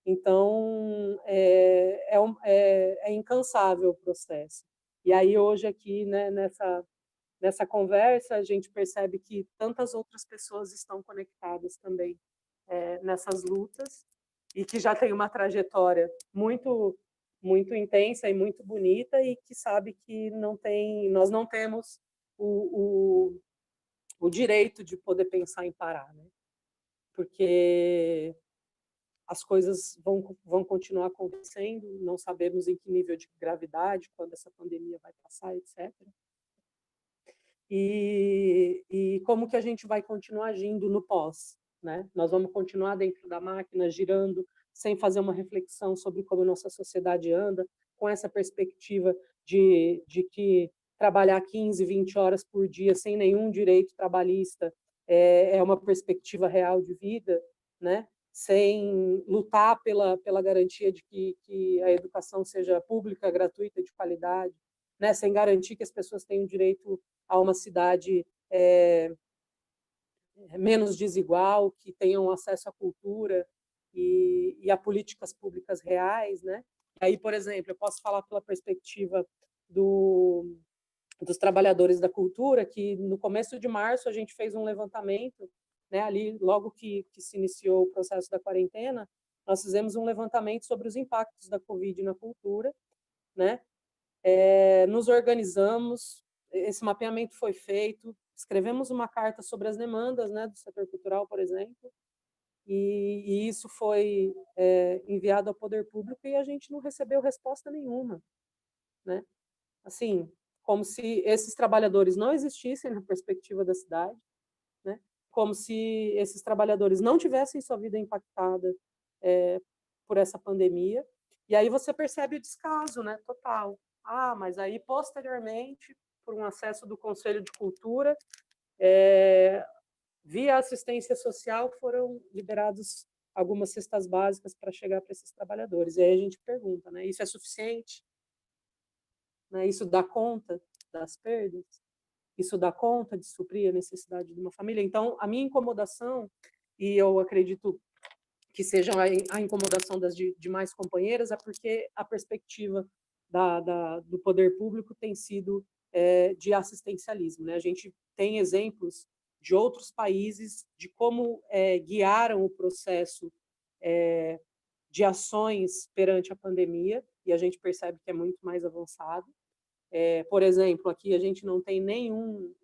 Então, é incansável o processo. E aí, hoje, aqui, né, nessa conversa, a gente percebe que tantas outras pessoas estão conectadas também nessas lutas, e que já tem uma trajetória muito, muito intensa e muito bonita, e que sabe que nós não temos o direito de poder pensar em parar, né? Porque as coisas vão continuar acontecendo, não sabemos em que nível de gravidade, quando essa pandemia vai passar, etc. E como que a gente vai continuar agindo no pós, né? Nós vamos continuar dentro da máquina, girando, sem fazer uma reflexão sobre como a nossa sociedade anda, com essa perspectiva de que trabalhar 15, 20 horas por dia sem nenhum direito trabalhista é uma perspectiva real de vida, né? sem lutar pela garantia de que a educação seja pública, gratuita, de qualidade, né? Sem garantir que as pessoas tenham direito a uma cidade menos desigual, que tenham acesso à cultura e a políticas públicas reais, né? Aí, por exemplo, eu posso falar pela perspectiva dos trabalhadores da cultura, que no começo de março a gente fez um levantamento, né, ali logo que se iniciou o processo da quarentena, nós fizemos um levantamento sobre os impactos da Covid na cultura, né? Nos organizamos, esse mapeamento foi feito, escrevemos uma carta sobre as demandas, né, do setor cultural, por exemplo, e isso foi enviado ao poder público e a gente não recebeu resposta nenhuma, né? Assim, como se esses trabalhadores não existissem na perspectiva da cidade, né? Como se esses trabalhadores não tivessem sua vida impactada por essa pandemia. E aí você percebe o descaso, né, total. Ah, mas aí, posteriormente, por um acesso do Conselho de Cultura, via assistência social, foram liberados algumas cestas básicas para chegar para esses trabalhadores. E aí a gente pergunta, né, isso é suficiente? Né, isso dá conta das perdas? Isso dá conta de suprir a necessidade de uma família? Então, a minha incomodação, e eu acredito que seja a incomodação das demais companheiras, é porque a perspectiva do poder público tem sido de assistencialismo, né? A gente tem exemplos de outros países de como guiaram o processo de ações perante a pandemia, e a gente percebe que é muito mais avançado. Por exemplo, aqui a gente não tem nenhum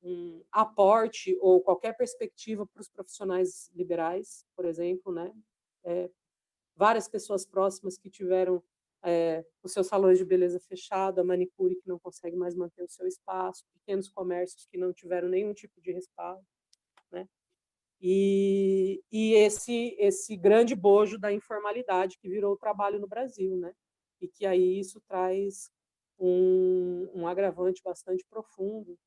um aporte ou qualquer perspectiva para os profissionais liberais, por exemplo, né? Várias pessoas próximas que tiveram os seus salões de beleza fechado, a manicure que não consegue mais manter o seu espaço, pequenos comércios que não tiveram nenhum tipo de respaldo, né? E esse grande bojo da informalidade que virou o trabalho no Brasil, né? E que aí isso traz um agravante bastante profundo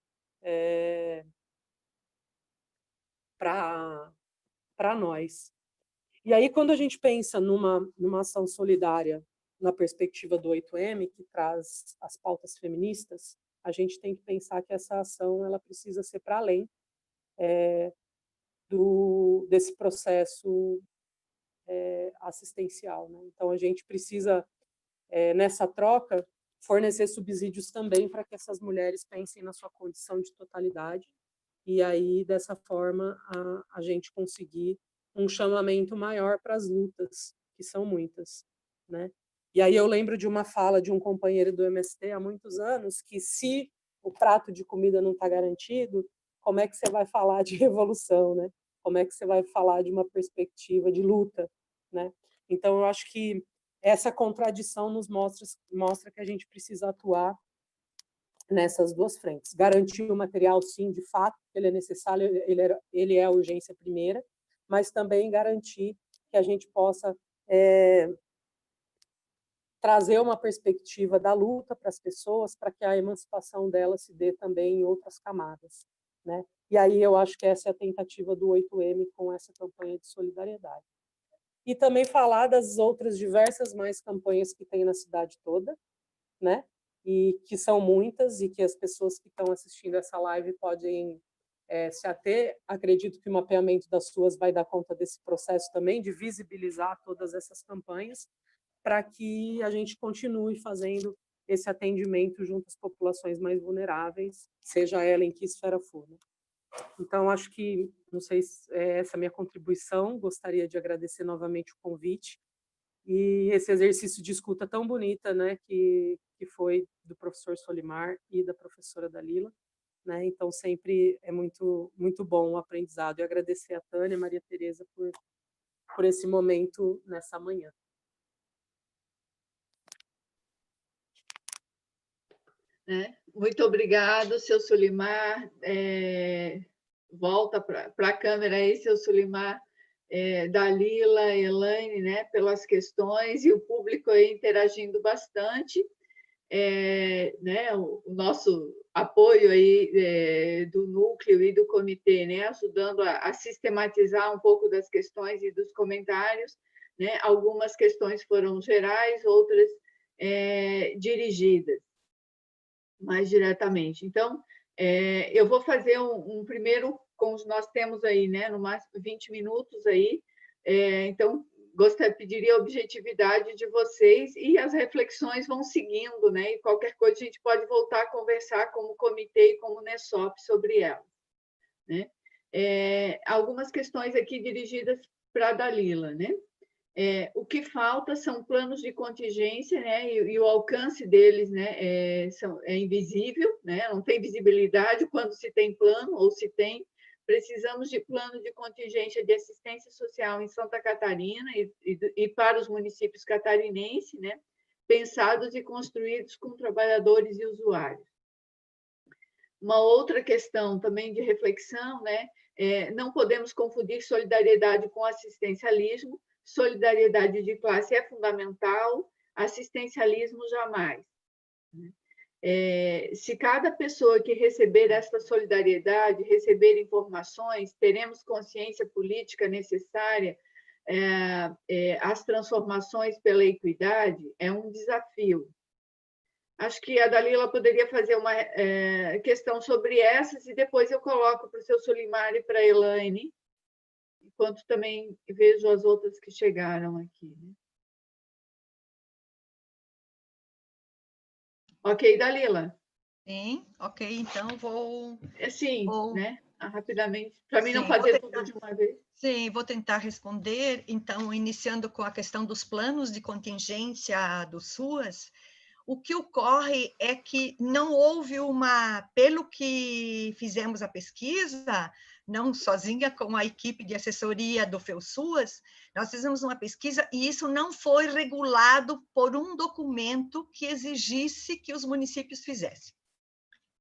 para nós. E aí, quando a gente pensa numa ação solidária na perspectiva do 8M, que traz as pautas feministas, a gente tem que pensar que essa ação ela precisa ser para além desse processo assistencial, né? Então, a gente precisa, nessa troca, fornecer subsídios também para que essas mulheres pensem na sua condição de totalidade e aí, dessa forma, a gente conseguir um chamamento maior para as lutas, que são muitas, né? E aí eu lembro de uma fala de um companheiro do MST há muitos anos, que se o prato de comida não está garantido, como é que você vai falar de revolução, né? Como é que você vai falar de uma perspectiva de luta, né? Então, eu acho que essa contradição nos mostra que a gente precisa atuar nessas duas frentes. Garantir o material, sim, de fato, ele é necessário, ele é a urgência primeira, mas também garantir que a gente possa trazer uma perspectiva da luta para as pessoas, para que a emancipação delas se dê também em outras camadas, né? E aí eu acho que essa é a tentativa do 8M com essa campanha de solidariedade. E também falar das outras diversas mais campanhas que tem na cidade toda, né? E que são muitas e que as pessoas que estão assistindo essa live podem se ater. Acredito que o mapeamento das suas vai dar conta desse processo também, de visibilizar todas essas campanhas, para que a gente continue fazendo esse atendimento junto às populações mais vulneráveis, seja ela em que esfera for, né? Então, acho que, não sei se é essa a minha contribuição, gostaria de agradecer novamente o convite, e esse exercício de escuta tão bonita, né, que foi do professor Solimar e da professora Dalila, né? Então sempre é muito bom o aprendizado. E agradecer a Tânia, a Maria Tereza por esse momento nessa manhã. Muito obrigado, seu Solimar. Volta para a câmera aí, seu Solimar. Dalila, Elaine, né, pelas questões, e o público aí interagindo bastante. né, o nosso apoio aí do núcleo e do comitê, né, ajudando a sistematizar um pouco das questões e dos comentários, né? Algumas questões foram gerais, outras dirigidas mais diretamente. Então, eu vou fazer um primeiro, como nós temos aí, né, no máximo 20 minutos aí, então, pediria a objetividade de vocês e as reflexões vão seguindo, né? E qualquer coisa a gente pode voltar a conversar como comitê e como NESOP sobre elas, né? Algumas questões aqui dirigidas para a Dalila, né? O que falta são planos de contingência, né? E o alcance deles, né? É invisível, né? Não tem visibilidade quando se tem plano ou se tem. Precisamos de plano de contingência de assistência social em Santa Catarina e para os municípios catarinenses, né? Pensados e construídos com trabalhadores e usuários. Uma outra questão também de reflexão, né? Não podemos confundir solidariedade com assistencialismo. Solidariedade de classe é fundamental, assistencialismo jamais. Se cada pessoa que receber esta solidariedade, receber informações, teremos consciência política necessária às transformações pela equidade, é um desafio. Acho que a Dalila poderia fazer uma questão sobre essas e depois eu coloco para o seu Solimar e para a Elaine, enquanto também vejo as outras que chegaram aqui. Né? Ok, Dalila? Sim, ok, então vou... Sim, vou... né? Rapidamente, para mim não fazer tudo de uma vez. Sim, vou tentar responder, então, iniciando com a questão dos planos de contingência do SUAS. O que ocorre é que não houve pelo que fizemos a pesquisa, não sozinha, com a equipe de assessoria do FEUSUAS, nós fizemos uma pesquisa e isso não foi regulado por um documento que exigisse que os municípios fizessem.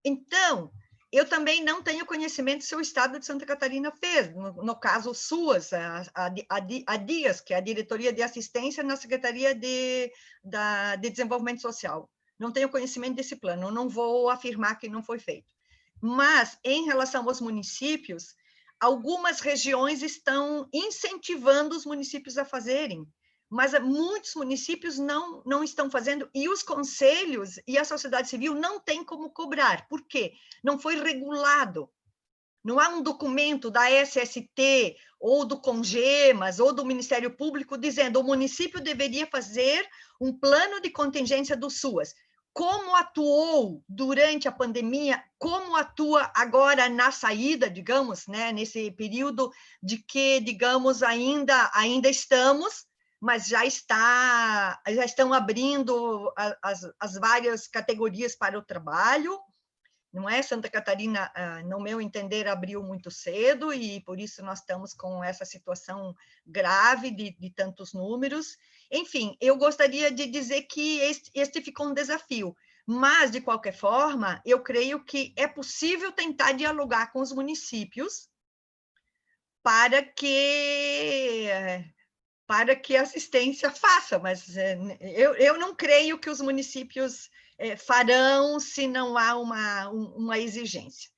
Então, eu também não tenho conhecimento se o Estado de Santa Catarina fez, no caso, o SUAS, a DIAS, que é a Diretoria de Assistência na Secretaria de Desenvolvimento Social. Não tenho conhecimento desse plano, não vou afirmar que não foi feito. Mas, em relação aos municípios, algumas regiões estão incentivando os municípios a fazerem, mas muitos municípios não estão fazendo, e os conselhos e a sociedade civil não têm como cobrar. Por quê? Não foi regulado. Não há um documento da SST, ou do CONGEMAS, ou do Ministério Público, dizendo que o município deveria fazer um plano de contingência do SUAS. Como atuou durante a pandemia, como atua agora na saída, digamos, né, nesse período de que, digamos, ainda estamos, mas já estão abrindo as várias categorias para o trabalho, não é? Santa Catarina, no meu entender, abriu muito cedo e por isso nós estamos com essa situação grave de tantos números. Enfim, eu gostaria de dizer que este ficou um desafio, mas, de qualquer forma, eu creio que é possível tentar dialogar com os municípios para que a assistência faça, mas eu não creio que os municípios farão se não há uma exigência.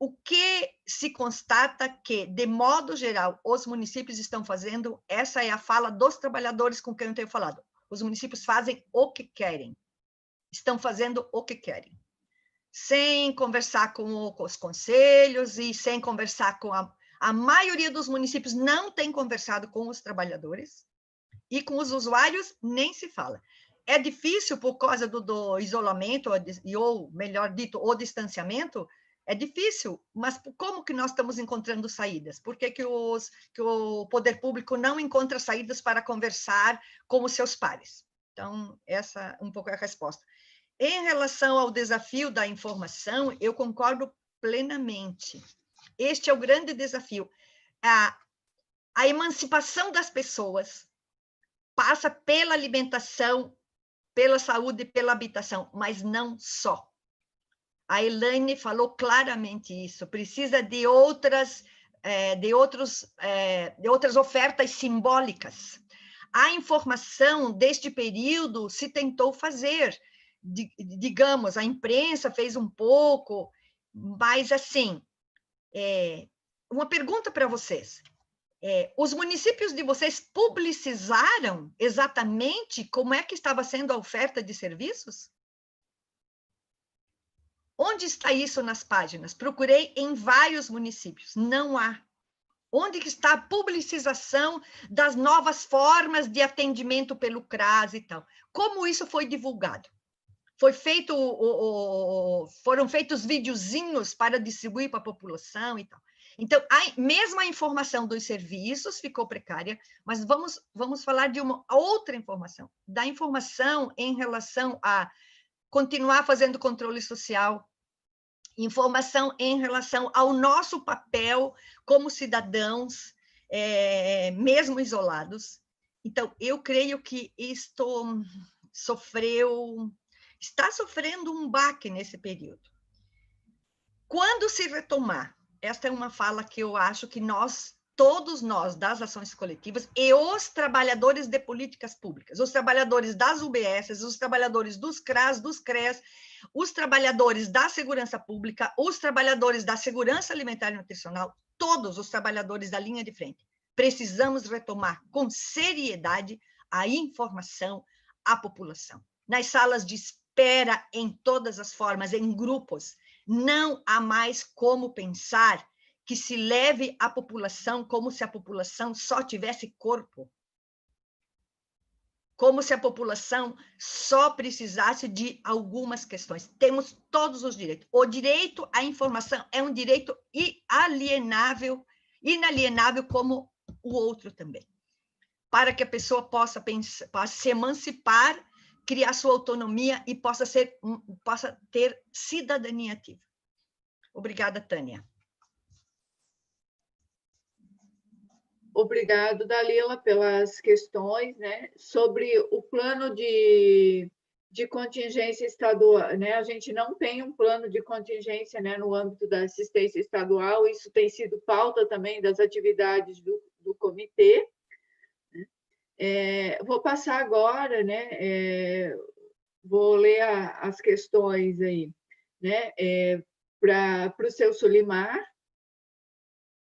O que se constata que, de modo geral, os municípios estão fazendo, essa é a fala dos trabalhadores com quem eu tenho falado, os municípios fazem o que querem, estão fazendo o que querem, sem conversar com os conselhos e sem conversar com a maioria dos municípios não tem conversado com os trabalhadores e com os usuários nem se fala. É difícil por causa do isolamento, ou melhor dito, o distanciamento, é difícil, mas como que nós estamos encontrando saídas? Por que o poder público não encontra saídas para conversar com os seus pares? Então, essa um pouco é a resposta. Em relação ao desafio da informação, eu concordo plenamente. Este é o grande desafio. A emancipação das pessoas passa pela alimentação, pela saúde e pela habitação, mas não só. A Elaine falou claramente isso. Precisa de outras ofertas simbólicas. A informação deste período se tentou fazer digamos, a imprensa fez um pouco, mas, assim, uma pergunta para vocês. Os municípios de vocês publicizaram exatamente como é que estava sendo a oferta de serviços? Onde está isso nas páginas? Procurei em vários municípios, não há. Onde que está a publicização das novas formas de atendimento pelo CRAS e tal? Como isso foi divulgado? Foram feitos videozinhos para distribuir para a população e tal. Então, mesmo a informação dos serviços ficou precária, mas vamos falar de uma outra informação, da informação em relação a continuar fazendo controle social, informação em relação ao nosso papel como cidadãos, mesmo isolados. Então, eu creio que isto está sofrendo um baque nesse período. Quando se retomar, esta é uma fala que eu acho que todos nós, das ações coletivas, e os trabalhadores de políticas públicas, os trabalhadores das UBSs, os trabalhadores dos CRAS, dos CRES, os trabalhadores da segurança pública, os trabalhadores da segurança alimentar e nutricional, todos os trabalhadores da linha de frente, precisamos retomar com seriedade a informação à população. Nas salas de espera, em todas as formas, em grupos, não há mais como pensar que se leve a população como se a população só tivesse corpo, como se a população só precisasse de algumas questões. Temos todos os direitos. O direito à informação é um direito inalienável como o outro também, para que a pessoa possa se emancipar, criar sua autonomia e possa ter cidadania ativa. Obrigada, Tânia. Obrigado, Dalila, pelas questões, né? Sobre o plano de contingência estadual, né? A gente não tem um plano de contingência, né, no âmbito da assistência estadual, isso tem sido pauta também das atividades do comitê. Vou passar agora, né? Vou ler as questões aí, né? Para o seu Solimar,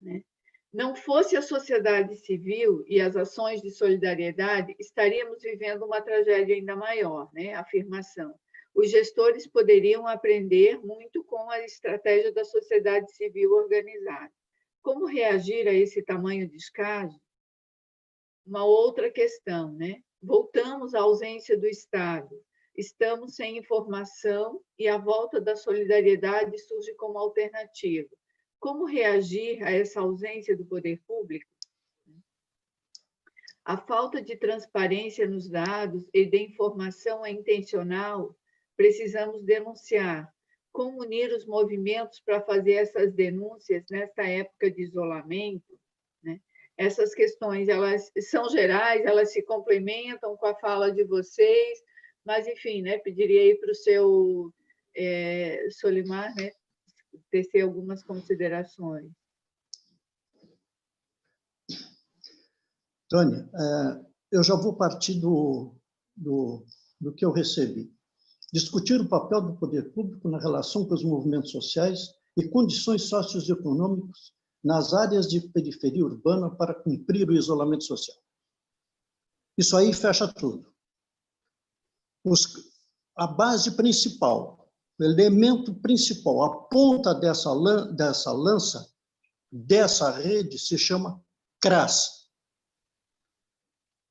né? Não fosse a sociedade civil e as ações de solidariedade, estaríamos vivendo uma tragédia ainda maior, né? Afirmação. Os gestores poderiam aprender muito com a estratégia da sociedade civil organizada. Como reagir a esse tamanho descaso? Uma outra questão, né? Voltamos à ausência do Estado. Estamos sem informação e a volta da solidariedade surge como alternativa. Como reagir a essa ausência do poder público? A falta de transparência nos dados e de informação é intencional. Precisamos denunciar. Como unir os movimentos para fazer essas denúncias nesta época de isolamento? Né? Essas questões, elas são gerais, elas se complementam com a fala de vocês, mas, enfim, né, pediria aí para o seu Solimar, né, tecer algumas considerações. Tânia, eu já vou partir do que eu recebi. Discutir o papel do poder público na relação com os movimentos sociais e condições socioeconômicas nas áreas de periferia urbana para cumprir o isolamento social. Isso aí fecha tudo. A base principal, o elemento principal, a ponta dessa lança, dessa rede, se chama CRAS.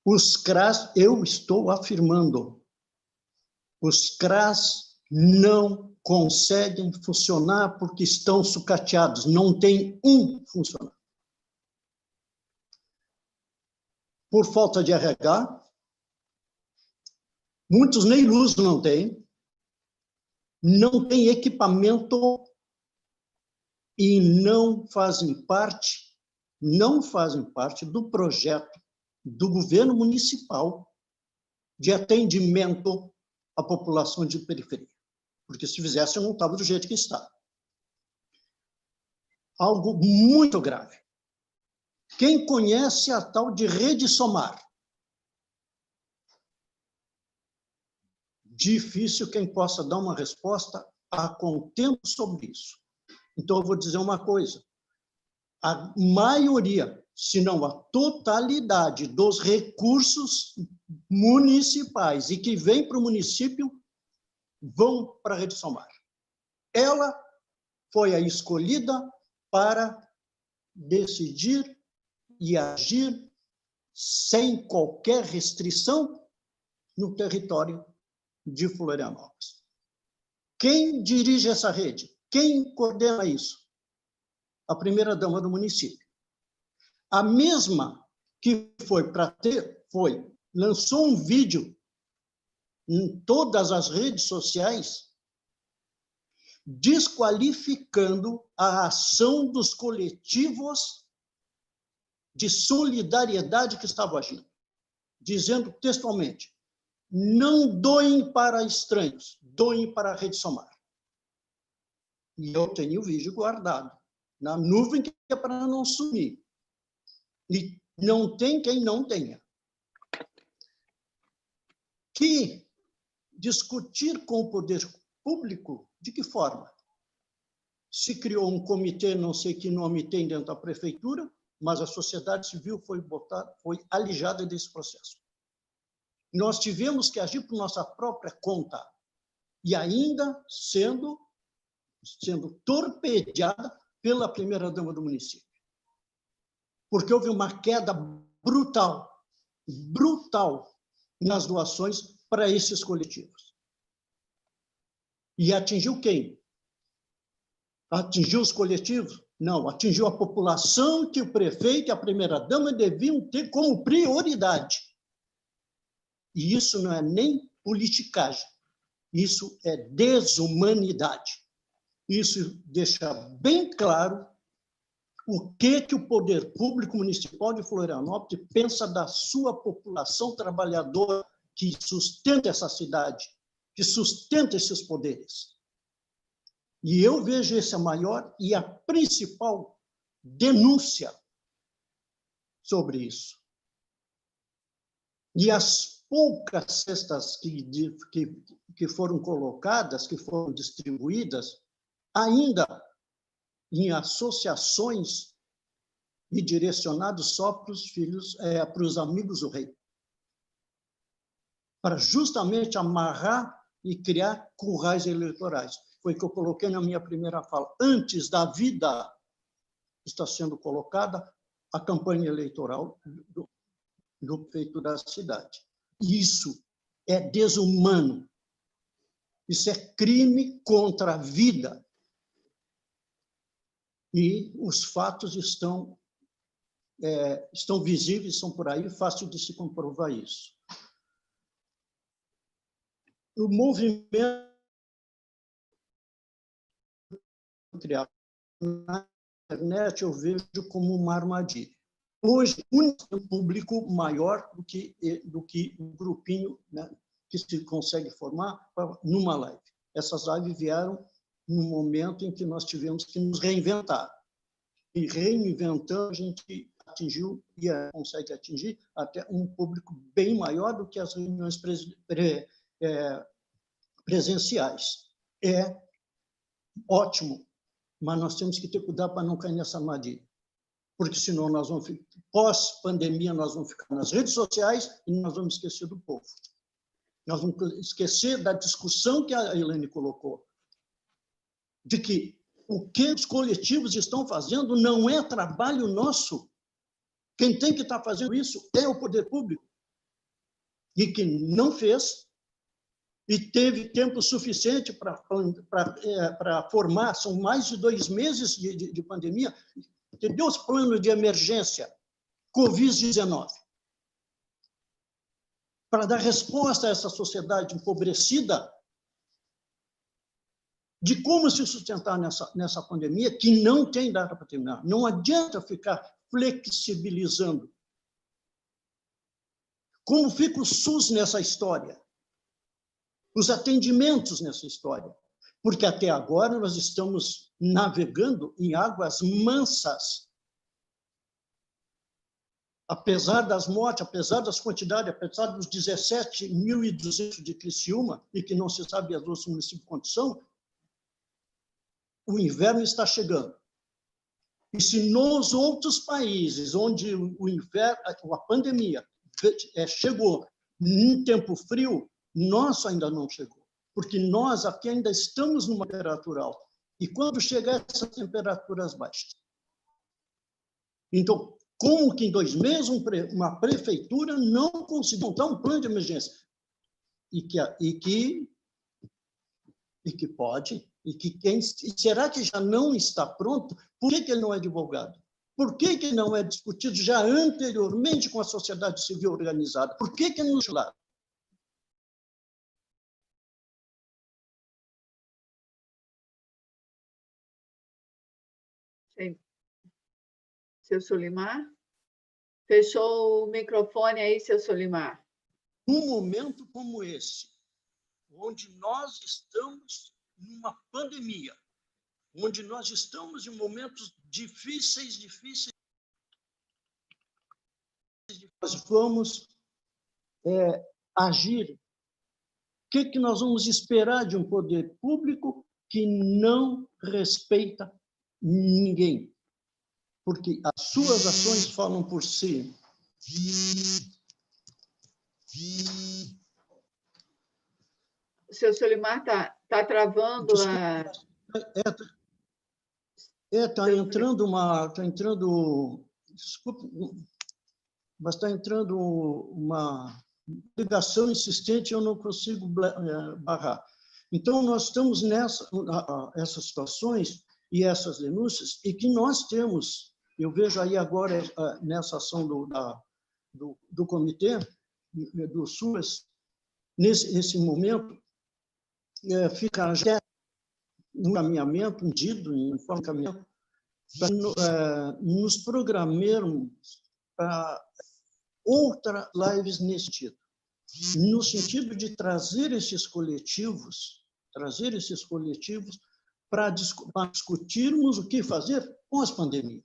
Os CRAS, eu estou afirmando, os CRAS não conseguem funcionar porque estão sucateados, não tem um funcionário. Por falta de RH, muitos nem luz não têm, não têm equipamento e não fazem parte do projeto do governo municipal de atendimento à população de periferia. Porque se fizesse, não estava do jeito que está. Algo muito grave. Quem conhece a tal de Rede Somar? difícil quem possa dar uma resposta a contento sobre isso. Então, eu vou dizer uma coisa. A maioria, se não a totalidade dos recursos municipais e que vêm para o município vão para a Rede Somar. Ela foi a escolhida para decidir e agir sem qualquer restrição no território de Florianópolis. Quem dirige essa rede? Quem coordena isso? A primeira-dama do município. A mesma que lançou um vídeo em todas as redes sociais desqualificando a ação dos coletivos de solidariedade que estavam agindo, dizendo textualmente: não doem para estranhos, doem para a Rede Somar. E eu tenho o vídeo guardado na nuvem, que é para não sumir. E não tem quem não tenha. Que discutir com o poder público, de que forma? Se criou um comitê, não sei que nome tem dentro da prefeitura, mas a sociedade civil foi alijada desse processo. Nós tivemos que agir por nossa própria conta, e ainda sendo torpedeada pela primeira-dama do município. Porque houve uma queda brutal nas doações para esses coletivos. E atingiu quem? Atingiu os coletivos? Não, atingiu a população que o prefeito e a primeira-dama deviam ter como prioridade. E isso não é nem politicagem, isso é desumanidade. Isso deixa bem claro o que o poder público municipal de Florianópolis pensa da sua população trabalhadora que sustenta essa cidade, que sustenta esses poderes. E eu vejo essa maior e a principal denúncia sobre isso. E as poucas cestas que foram colocadas, que foram distribuídas, ainda em associações e direcionados só para os filhos, para os amigos do rei, para justamente amarrar e criar currais eleitorais. Foi o que eu coloquei na minha primeira fala. Antes da vida está sendo colocada a campanha eleitoral do prefeito da cidade. Isso é desumano. Isso é crime contra a vida. E os fatos estão visíveis, estão por aí, fácil de se comprovar isso. O movimento criado na internet eu vejo como uma armadilha. Hoje, um público maior do que um grupinho, né, que se consegue formar numa live. Essas lives vieram num momento em que nós tivemos que nos reinventar. E reinventando, a gente atingiu e consegue atingir até um público bem maior do que as reuniões presenciais. É ótimo, mas nós temos que ter cuidado para não cair nessa armadilha. Porque senão nós vamos, pós-pandemia, nós vamos ficar nas redes sociais e nós vamos esquecer do povo. Nós vamos esquecer da discussão que a Elaine colocou, de que o que os coletivos estão fazendo não é trabalho nosso. Quem tem que estar fazendo isso é o poder público. E que não fez, e teve tempo suficiente para formar, são mais de 2 meses de pandemia, entendeu? Os planos de emergência, Covid-19, para dar resposta a essa sociedade empobrecida, de como se sustentar nessa pandemia, que não tem data para terminar. Não adianta ficar flexibilizando. Como fica o SUS nessa história? Os atendimentos nessa história? Porque até agora nós estamos navegando em águas mansas. apesar das mortes, apesar das quantidades, apesar dos 17.200 de Criciúma, e que não se sabe as outros municípios quantos são, o inverno está chegando. E se nos outros países onde o inverno, a pandemia chegou em tempo frio, nosso ainda não chegou, porque nós aqui ainda estamos numa temperatura alta. E quando chegar essas temperaturas baixas? Então, como que em 2 meses uma prefeitura não conseguiu montar um plano de emergência? E que pode, será que já não está pronto? Por que ele não é divulgado? Por que ele não é discutido já anteriormente com a sociedade civil organizada? Por que ele não está lá? Seu Solimar? Fechou o microfone aí, seu Solimar. Num momento como esse, onde nós estamos numa pandemia, onde nós estamos em momentos difíceis, nós vamos agir. O que nós vamos esperar de um poder público que não respeita ninguém? Porque as suas ações falam por si. O seu Solimar está travando a... Está entrando desculpa, mas está entrando uma ligação insistente, eu não consigo barrar. Então, nós estamos essas situações e essas denúncias, e que nós temos, eu vejo aí agora nessa ação do comitê, do SUAS, nesse momento, fica já no caminhamento, em forma de caminhamento, para nos programarmos para outras lives nesse sentido, no sentido de trazer esses coletivos para discutirmos o que fazer com as pandemias.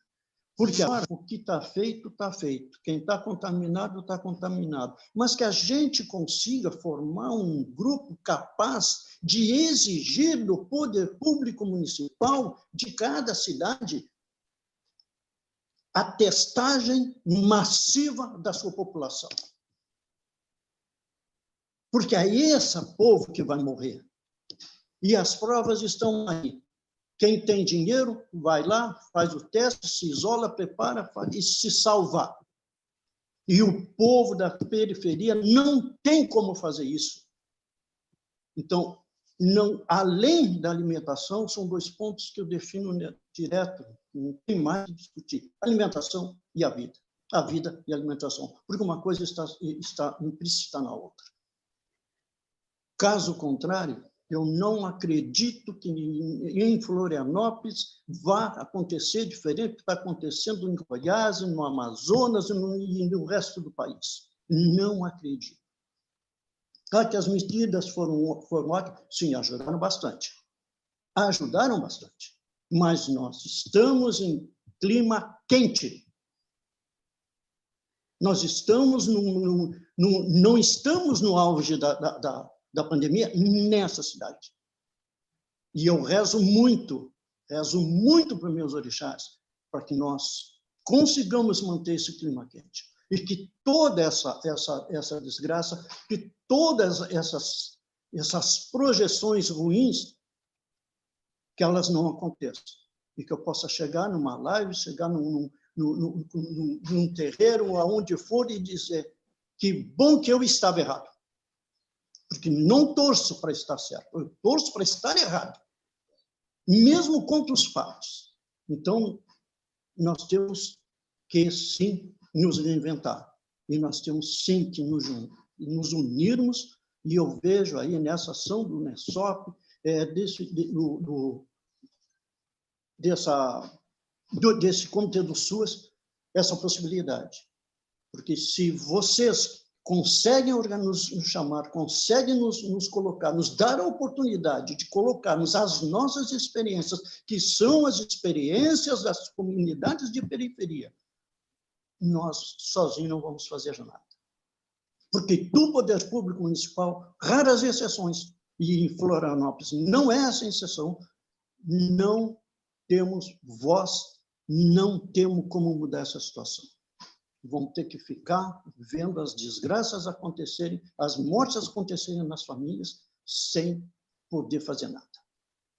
Porque agora o que está feito, está feito. Quem está contaminado, está contaminado. Mas que a gente consiga formar um grupo capaz de exigir do poder público municipal de cada cidade a testagem massiva da sua população. Porque é esse povo que vai morrer. E as provas estão aí. Quem tem dinheiro, vai lá, faz o teste, se isola, prepara e se salvar. E o povo da periferia não tem como fazer isso. Então, além da alimentação, são 2 pontos que eu defino direto, não tem mais que discutir. Alimentação e a vida. A vida e a alimentação. Porque uma coisa está implícita na outra. Caso contrário, eu não acredito que em Florianópolis vá acontecer diferente do que está acontecendo em Goiás, no Amazonas e no resto do país. Não acredito. Claro que as medidas foram ótimas, sim, ajudaram bastante. Ajudaram bastante. Mas nós estamos em clima quente. Nós estamos não estamos no auge da pandemia nessa cidade. E eu rezo muito para os meus orixás, para que nós consigamos manter esse clima quente. E que toda essa desgraça, que todas essas projeções ruins, que elas não aconteçam. E que eu possa chegar numa live, chegar num terreiro, aonde for, e dizer que bom que eu estava errado. Porque não torço para estar certo, eu torço para estar errado, mesmo contra os fatos. Então, nós temos que, sim, nos reinventar. E nós temos, sim, que nos unirmos, e eu vejo aí nessa ação do NESOP, desse comitê do SUAS, essa possibilidade. Porque se vocês conseguem nos chamar, conseguem nos colocar, nos dar a oportunidade de colocarmos as nossas experiências, que são as experiências das comunidades de periferia, nós sozinhos não vamos fazer nada. Porque do poder público municipal, raras exceções, e em Florianópolis não é essa exceção, não temos voz, não temos como mudar essa situação. Vamos ter que ficar vendo as desgraças acontecerem, as mortes acontecerem nas famílias, sem poder fazer nada.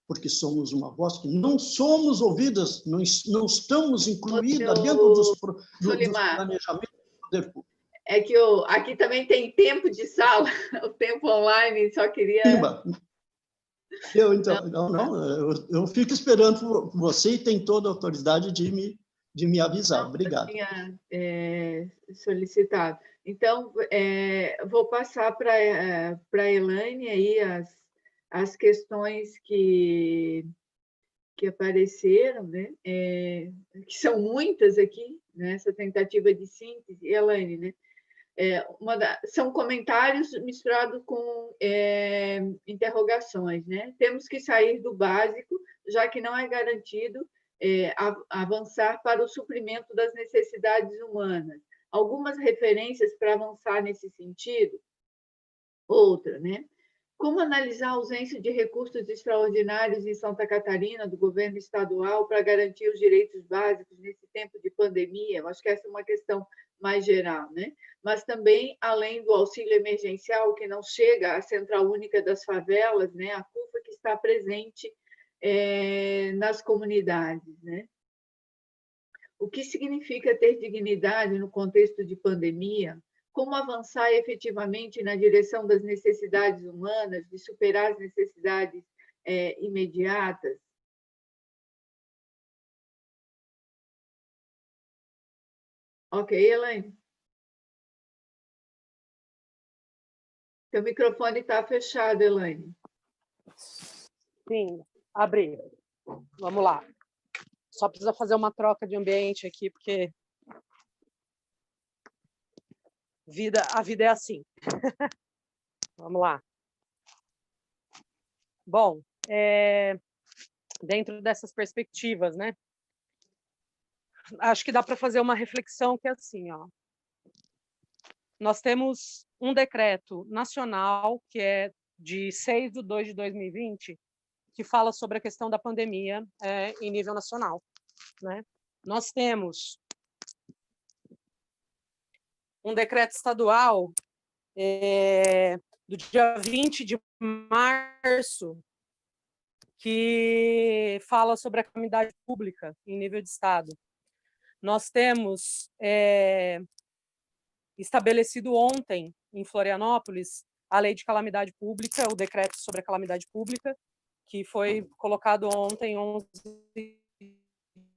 Porque somos uma voz que não somos ouvidas, não estamos incluídas dentro dos planejamentos do poder público. É que aqui também tem tempo de sala, o tempo online, só queria... Eu fico esperando por você e tem toda a autoridade de me avisar. Obrigado. Eu tinha solicitado. Então, vou passar para a Elaine aí as questões que apareceram, né? Que são muitas aqui, nessa tentativa de síntese. Elaine, né? São comentários misturados com interrogações, né? Temos que sair do básico, já que não é garantido avançar para o suprimento das necessidades humanas. Algumas referências para avançar nesse sentido? Outra, né? Como analisar a ausência de recursos extraordinários em Santa Catarina, do governo estadual, para garantir os direitos básicos nesse tempo de pandemia? Eu acho que essa é uma questão mais geral, né? Mas também, além do auxílio emergencial, que não chega à Central Única das Favelas, né? A CUFA que está presente nas comunidades, né? O que significa ter dignidade no contexto de pandemia? Como avançar efetivamente na direção das necessidades humanas, de superar as necessidades imediatas? Ok, Elaine? Seu microfone está fechado, Elaine. Sim, abri. Vamos lá. Só precisa fazer uma troca de ambiente aqui, porque a vida é assim. Vamos lá. Bom, dentro dessas perspectivas, né? Acho que dá para fazer uma reflexão que é assim, ó. Nós temos um decreto nacional, que é de 6/2/2020, que fala sobre a questão da pandemia em nível nacional, né? Nós temos um decreto estadual do dia 20 de março, que fala sobre a calamidade pública em nível de estado. Nós temos estabelecido ontem, em Florianópolis, a lei de calamidade pública, o decreto sobre a calamidade pública, que foi colocado ontem, 11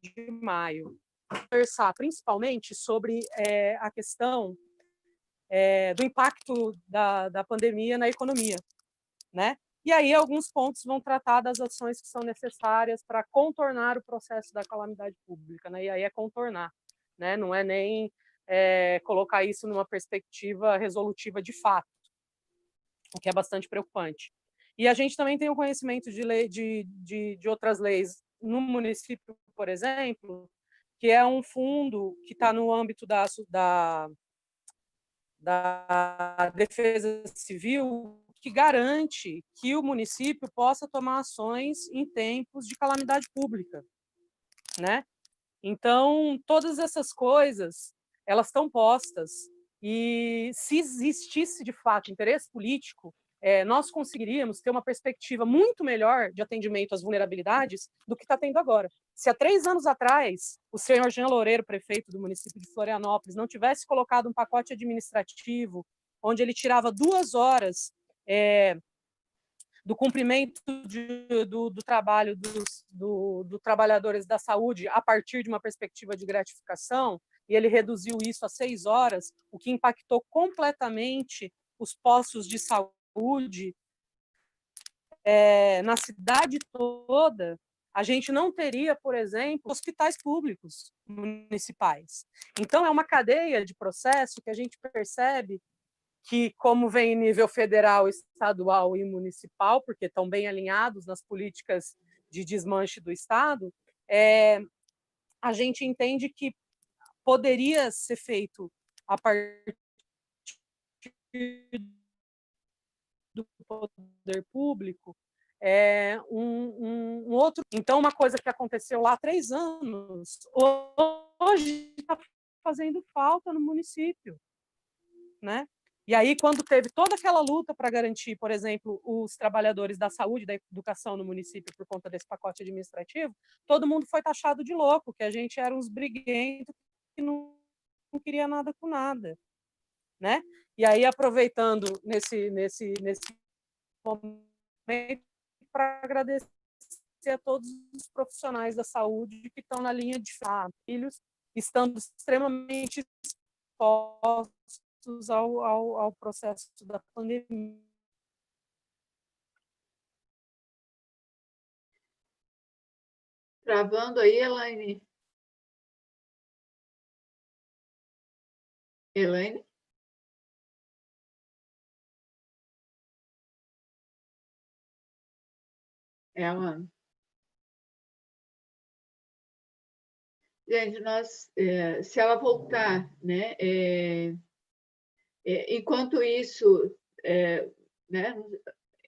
de maio. Conversar principalmente sobre a questão do impacto da pandemia na economia, né? E aí alguns pontos vão tratar das ações que são necessárias para contornar o processo da calamidade pública, né? E aí é contornar, né? Não é nem colocar isso numa perspectiva resolutiva de fato, o que é bastante preocupante. E a gente também tem o conhecimento de outras leis no município, por exemplo, que é um fundo que está no âmbito da defesa civil, que garante que o município possa tomar ações em tempos de calamidade pública, né? Então, todas essas coisas, elas estão postas, e se existisse, de fato, interesse político, nós conseguiríamos ter uma perspectiva muito melhor de atendimento às vulnerabilidades do que está tendo agora. Se há 3 anos atrás, o senhor Jean Loureiro, prefeito do município de Florianópolis, não tivesse colocado um pacote administrativo onde ele tirava 2 horas do cumprimento do trabalho dos trabalhadores da saúde a partir de uma perspectiva de gratificação, e ele reduziu isso a 6 horas, o que impactou completamente os postos de saúde na cidade toda. A gente não teria, por exemplo, hospitais públicos municipais. Então, é uma cadeia de processo que a gente percebe que, como vem em nível federal, estadual e municipal, porque estão bem alinhados nas políticas de desmanche do Estado, a gente entende que poderia ser feito a partir do poder público um outro. Então, uma coisa que aconteceu lá há 3 anos, hoje está fazendo falta no município, né? E aí, quando teve toda aquela luta para garantir, por exemplo, os trabalhadores da saúde, da educação no município por conta desse pacote administrativo, todo mundo foi taxado de louco, que a gente era uns briguentos que não queria nada com nada, né? E aí, aproveitando nesse momento, para agradecer a todos os profissionais da saúde que estão na linha de filhos, estando extremamente expostos ao processo da pandemia. Travando aí, Elaine. Elaine? Ela. Gente, se ela voltar, né? Enquanto isso, né?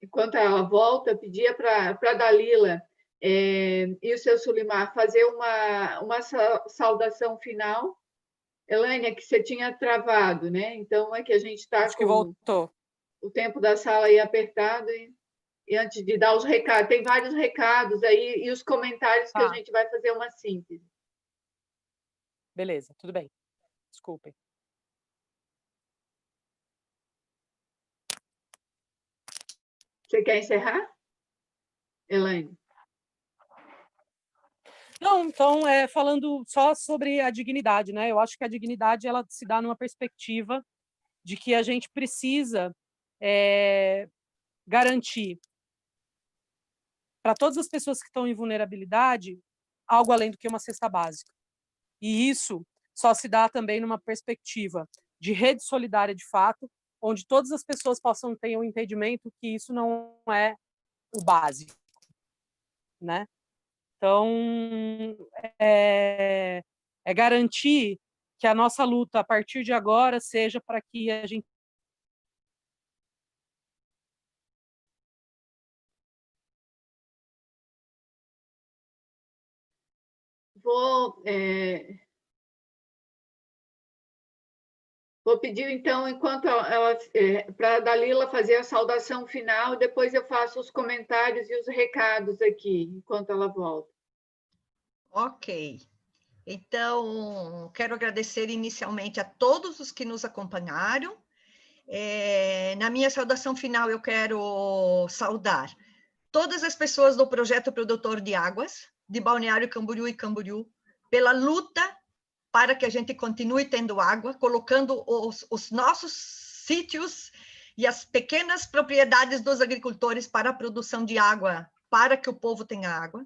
Enquanto ela volta, pedia para a Dalila e o seu Sulimar fazer uma saudação final. Elaine, é que você tinha travado, né? Então, é que a gente está com voltou. O tempo da sala aí apertado. E antes de dar os recados, tem vários recados aí e os comentários que a gente vai fazer uma síntese. Beleza, tudo bem. Desculpem. Você quer encerrar, Elaine? Não, então, falando só sobre a dignidade, né? Eu acho que a dignidade ela se dá numa perspectiva de que a gente precisa garantir para todas as pessoas que estão em vulnerabilidade algo além do que uma cesta básica. E isso só se dá também numa perspectiva de rede solidária de fato, onde todas as pessoas possam ter um entendimento que isso não é o básico, né? Então, é garantir que a nossa luta, a partir de agora, seja para que a gente Vou pedir, então, enquanto para a Dalila fazer a saudação final, depois eu faço os comentários e os recados aqui, enquanto ela volta. Ok. Então, quero agradecer inicialmente a todos os que nos acompanharam. Na minha saudação final, eu quero saudar todas as pessoas do Projeto Produtor de Águas, de Balneário Camboriú e Camboriú, pela luta para que a gente continue tendo água, colocando os nossos sítios e as pequenas propriedades dos agricultores para a produção de água, para que o povo tenha água.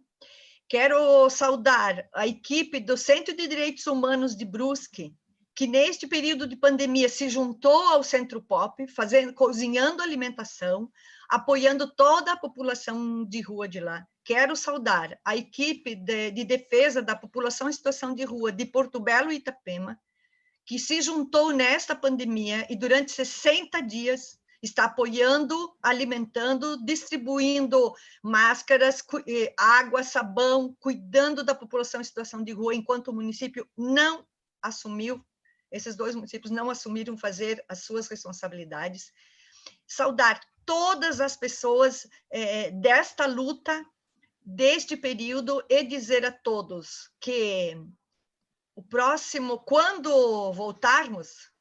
Quero saudar a equipe do Centro de Direitos Humanos de Brusque, que neste período de pandemia se juntou ao Centro Pop, cozinhando alimentação, apoiando toda a população de rua de lá. Quero saudar a equipe de defesa da população em situação de rua de Porto Belo e Itapema, que se juntou nesta pandemia e durante 60 dias está apoiando, alimentando, distribuindo máscaras, água, sabão, cuidando da população em situação de rua, enquanto o município não assumiu, esses 2 municípios não assumiram fazer as suas responsabilidades. Saudar todas as pessoas desta luta, deste período, e dizer a todos que o próximo, quando voltarmos,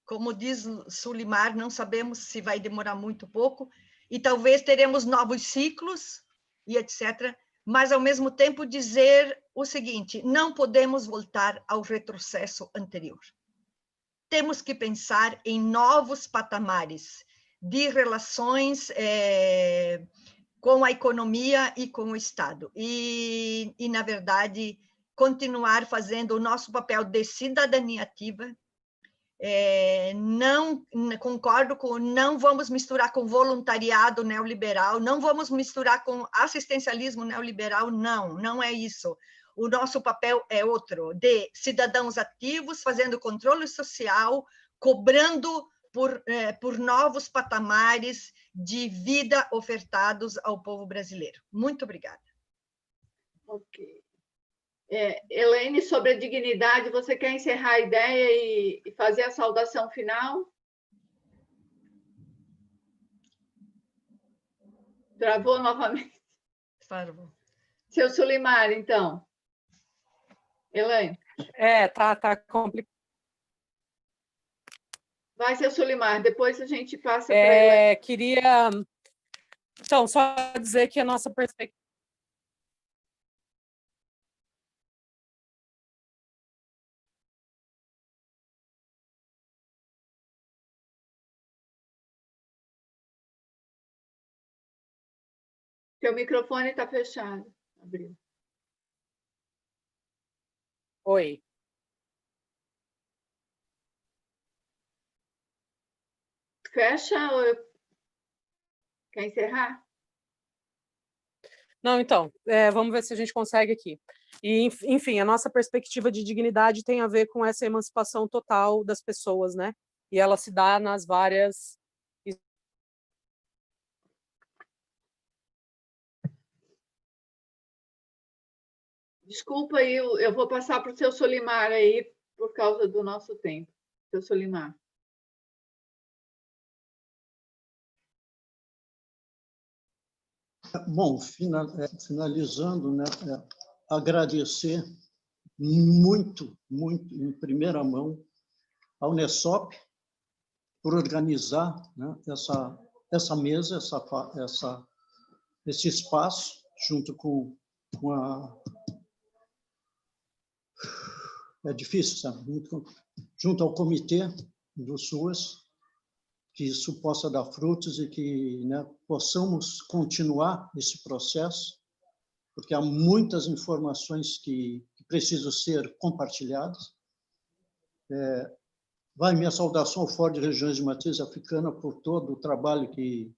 como diz Sulimar, não sabemos se vai demorar muito pouco, e talvez teremos novos ciclos, e etc., mas, ao mesmo tempo, dizer o seguinte: não podemos voltar ao retrocesso anterior. Temos que pensar em novos patamares de relações com a economia e com o Estado. E, na verdade, continuar fazendo o nosso papel de cidadania ativa. Não concordo com, não vamos misturar com voluntariado neoliberal, não vamos misturar com assistencialismo neoliberal, não é isso. o nosso papel é outro, de cidadãos ativos, fazendo controle social, cobrando por novos patamares de vida ofertados ao povo brasileiro. Muito obrigada. Ok. Elaine, sobre a dignidade, você quer encerrar a ideia e fazer a saudação final? Travou novamente. Travou. Seu Sulimar, então. Elaine. Tá complicado. Vai, seu Sulimar, depois a gente passa para Elaine. Queria, então, só dizer que a nossa perspectiva Seu microfone está fechado. Abriu. Oi. Fecha ou quer encerrar? Não, então, vamos ver se a gente consegue aqui. E, enfim, a nossa perspectiva de dignidade tem a ver com essa emancipação total das pessoas, né? E ela se dá nas várias... Desculpa aí, eu vou passar para o seu Solimar aí, por causa do nosso tempo. Seu Solimar. Bom, finalizando, né, agradecer muito, muito, em primeira mão, ao Unesop por organizar, né, essa mesa, esse espaço, junto com a... É difícil, sabe? Junto ao comitê do SUAS, que isso possa dar frutos e que, né, possamos continuar esse processo, porque há muitas informações que precisam ser compartilhadas. Vai minha saudação ao Fórum de Regiões de Matriz Africana por todo o trabalho que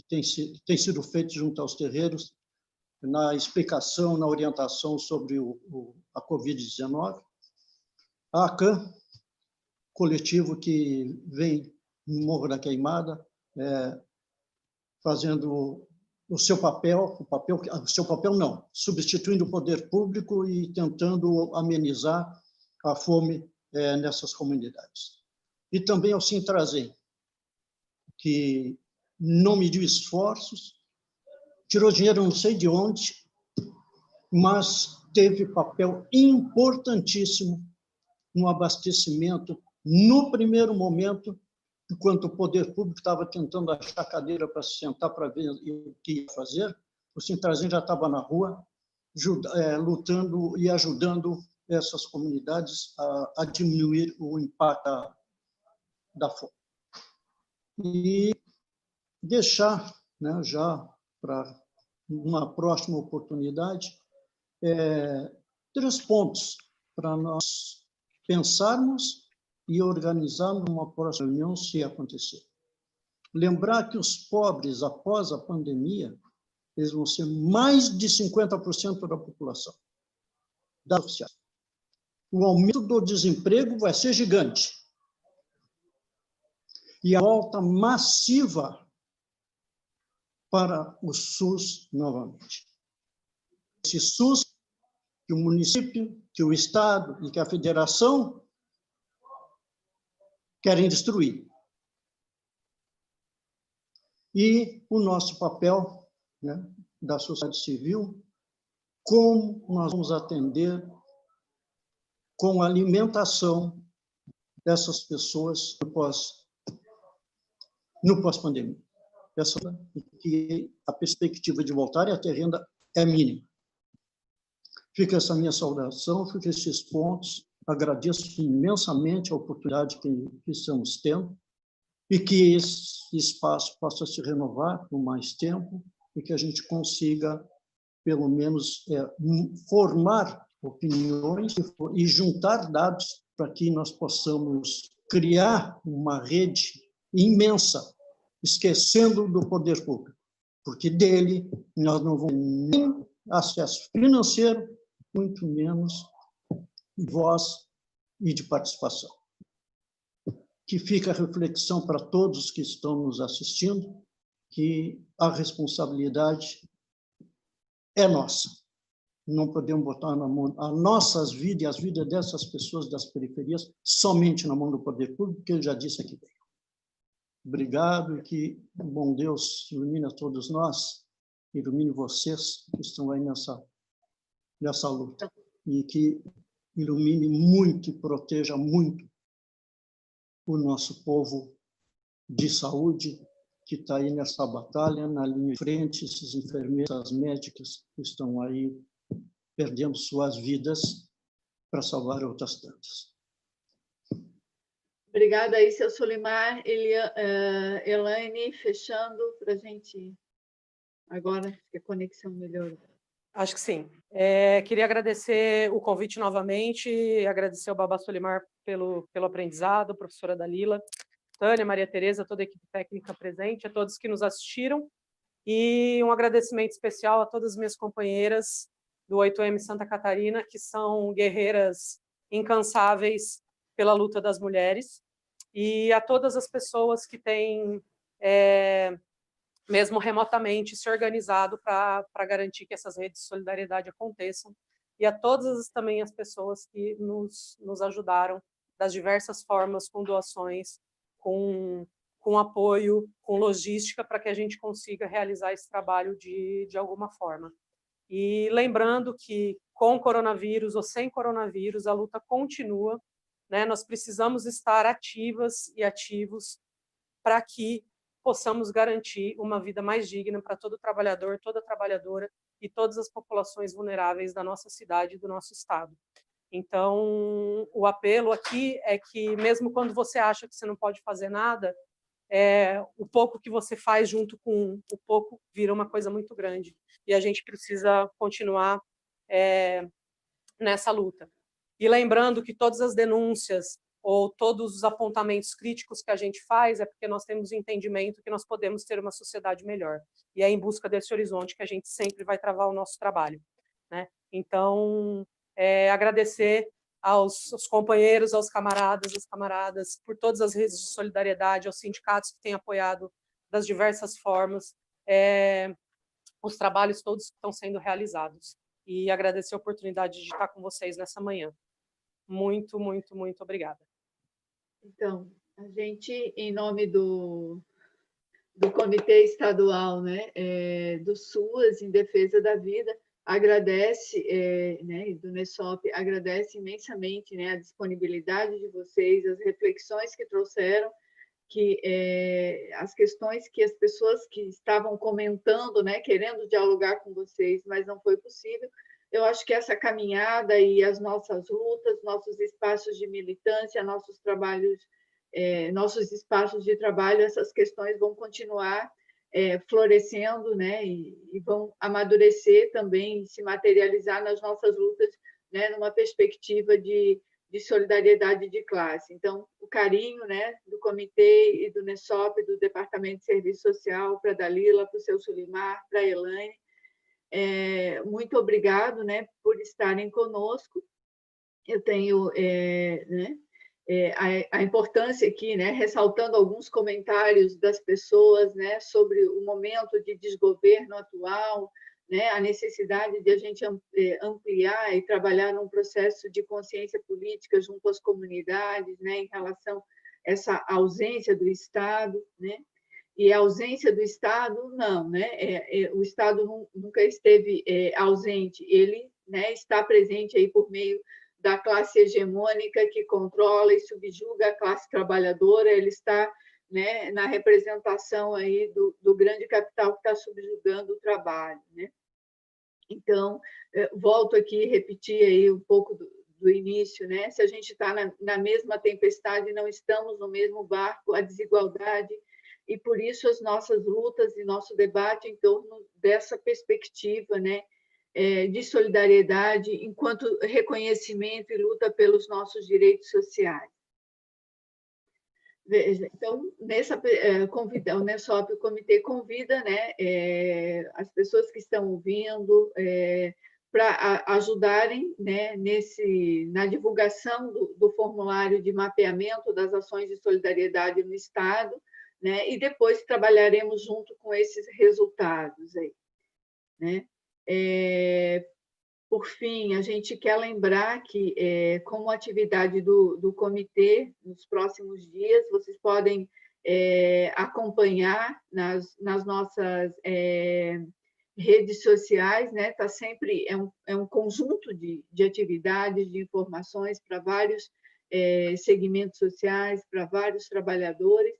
tem sido feito junto aos terreiros, na explicação, na orientação sobre a Covid-19. A ACAN, coletivo que vem no Morro da Queimada, fazendo o seu papel não, substituindo o poder público e tentando amenizar a fome nessas comunidades. E também ao Sintrazen, que não mediu esforços, tirou dinheiro não sei de onde, mas teve papel importantíssimo no abastecimento, no primeiro momento, enquanto o poder público estava tentando achar cadeira para se sentar para ver o que ia fazer, o Sintrazen já estava na rua, lutando e ajudando essas comunidades a diminuir o impacto da fome. E deixar, né, já para uma próxima oportunidade, 3 pontos para nós pensarmos e organizarmos uma próxima reunião, se acontecer. Lembrar que os pobres, após a pandemia, eles vão ser mais de 50% da população. Dados oficiais. O aumento do desemprego vai ser gigante. E a volta massiva para o SUS novamente. Esse SUS que o município, que o Estado e que a Federação querem destruir. E o nosso papel, né, da sociedade civil, como nós vamos atender com a alimentação dessas pessoas no pós-pandemia. Que a perspectiva de voltar a ter renda é mínima. Fica essa minha saudação, fica esses pontos. Agradeço imensamente a oportunidade que estamos tendo e que esse espaço possa se renovar por mais tempo e que a gente consiga, pelo menos, formar opiniões e juntar dados para que nós possamos criar uma rede imensa, esquecendo do poder público, porque dele nós não vamos nem acesso financeiro, muito menos de voz e de participação. Que fica a reflexão para todos que estão nos assistindo, que a responsabilidade é nossa. Não podemos botar na mão as nossas vidas e as vidas dessas pessoas das periferias somente na mão do poder público, que eu já disse aqui. Obrigado e que o bom Deus ilumine a todos nós, ilumine vocês que estão aí nessa luta, e que ilumine muito e proteja muito o nosso povo de saúde, que está aí nessa batalha, na linha de frente, esses enfermeiros, as médicas que estão aí perdendo suas vidas para salvar outras tantas. Obrigada aí, seu Solimar. Elaine, fechando para a gente agora, que a conexão melhorou. Acho que sim. Queria agradecer o convite novamente, agradecer ao Babá Solimar pelo aprendizado, a professora Dalila, Tânia, Maria Tereza, toda a equipe técnica presente, a todos que nos assistiram, e um agradecimento especial a todas as minhas companheiras do 8M Santa Catarina, que são guerreiras incansáveis pela luta das mulheres, e a todas as pessoas que têm, mesmo remotamente, se organizado para garantir que essas redes de solidariedade aconteçam, e a todas também as pessoas que nos ajudaram das diversas formas, com doações, com apoio, com logística, para que a gente consiga realizar esse trabalho de alguma forma. E lembrando que, com coronavírus ou sem coronavírus, a luta continua, né? Nós precisamos estar ativas e ativos para que possamos garantir uma vida mais digna para todo trabalhador, toda trabalhadora e todas as populações vulneráveis da nossa cidade e do nosso estado. Então, o apelo aqui é que, mesmo quando você acha que você não pode fazer nada, o pouco que você faz junto com o pouco vira uma coisa muito grande. E a gente precisa continuar nessa luta. E lembrando que todas as denúncias ou todos os apontamentos críticos que a gente faz é porque nós temos o entendimento que nós podemos ter uma sociedade melhor. E é em busca desse horizonte que a gente sempre vai travar o nosso trabalho, né? Então, agradecer aos companheiros, aos camaradas, às camaradas, por todas as redes de solidariedade, aos sindicatos que têm apoiado das diversas formas, os trabalhos todos que estão sendo realizados. E agradecer a oportunidade de estar com vocês nessa manhã. Muito, muito, muito obrigada. Então, a gente, em nome do Comitê Estadual, né, do SUAS, em defesa da vida, agradece, né, do NESOP, agradece imensamente, né, a disponibilidade de vocês, as reflexões que trouxeram, que as questões que as pessoas que estavam comentando, né, querendo dialogar com vocês, mas não foi possível. Eu acho que essa caminhada e as nossas lutas, nossos espaços de militância, nossos trabalhos, nossos espaços de trabalho, essas questões vão continuar florescendo, né, e vão amadurecer também, se materializar nas nossas lutas, né, numa perspectiva de solidariedade de classe. Então, o carinho, né, do comitê e do NESOP, do Departamento de Serviço Social, para a Dalila, para o seu Solimar, para a Elaine. Muito obrigado, né, por estarem conosco. Eu tenho a importância aqui, né, ressaltando alguns comentários das pessoas, né, sobre o momento de desgoverno atual, né, a necessidade de a gente ampliar e trabalhar num processo de consciência política junto às comunidades, né, em relação a essa ausência do Estado, né? E a ausência do Estado, não, né? O Estado nunca esteve ausente, ele, né, está presente aí por meio da classe hegemônica que controla e subjuga a classe trabalhadora, ele está, né, na representação aí do grande capital que está subjugando o trabalho, né? Então, volto aqui a repetir aí um pouco do início, né? Se a gente está na mesma tempestade, não estamos no mesmo barco, a desigualdade, e por isso as nossas lutas e nosso debate em torno dessa perspectiva, né, de solidariedade enquanto reconhecimento e luta pelos nossos direitos sociais. Então, o NESOP, o comitê convida, né, as pessoas que estão ouvindo, para ajudarem, né, na divulgação do formulário de mapeamento das ações de solidariedade no Estado, né, e depois trabalharemos junto com esses resultados aí, né? Por fim, a gente quer lembrar que, como atividade do comitê, nos próximos dias, vocês podem acompanhar nas nossas redes sociais, né? Tá sempre é um conjunto de atividades, de informações para vários segmentos sociais, para vários trabalhadores,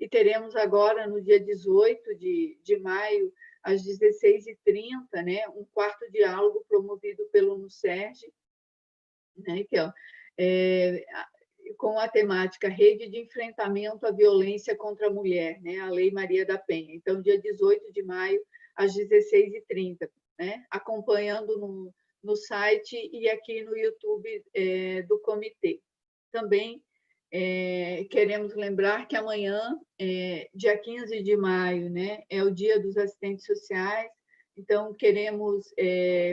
e teremos agora, no dia 18 de maio, às 16h30, né, um quarto diálogo promovido pelo NUSERJ, né, que com a temática Rede de Enfrentamento à Violência contra a Mulher, né, a Lei Maria da Penha. Então, dia 18 de maio, às 16h30, né, acompanhando no site e aqui no YouTube do comitê. Também queremos lembrar que amanhã, dia 15 de maio, né, é o Dia dos Assistentes Sociais, então queremos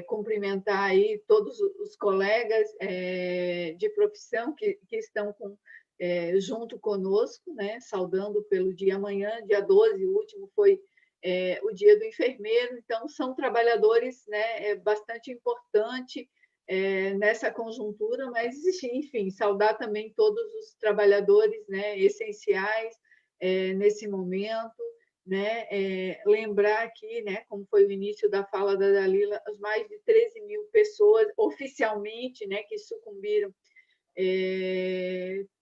cumprimentar aí todos os colegas de profissão que estão junto conosco, né, saudando pelo dia amanhã, dia 12, o último foi o Dia do Enfermeiro, então são trabalhadores, né, bastante importante nessa conjuntura, mas, enfim, saudar também todos os trabalhadores, né, essenciais nesse momento, né, lembrar aqui, né, como foi o início da fala da Dalila, as mais de 13 mil pessoas oficialmente, né, que sucumbiram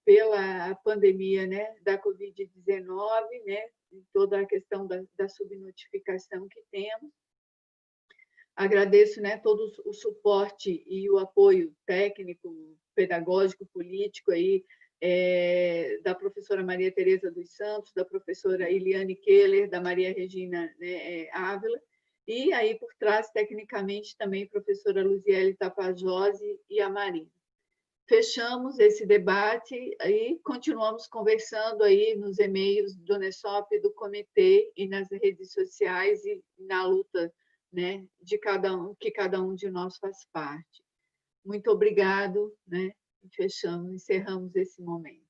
pela pandemia, né, da Covid-19, né, toda a questão da subnotificação que temos. Agradeço, né, todo o suporte e o apoio técnico, pedagógico, político aí, da professora Maria Tereza dos Santos, da professora Eliane Keller, da Maria Regina, né, Ávila, e aí por trás, tecnicamente, também professora Luziele Tapajós e a Marina. Fechamos esse debate e continuamos conversando aí nos e-mails do UNESOP, do comitê e nas redes sociais e na luta, né, de que cada um de nós faz parte. Muito obrigado, né? Encerramos esse momento.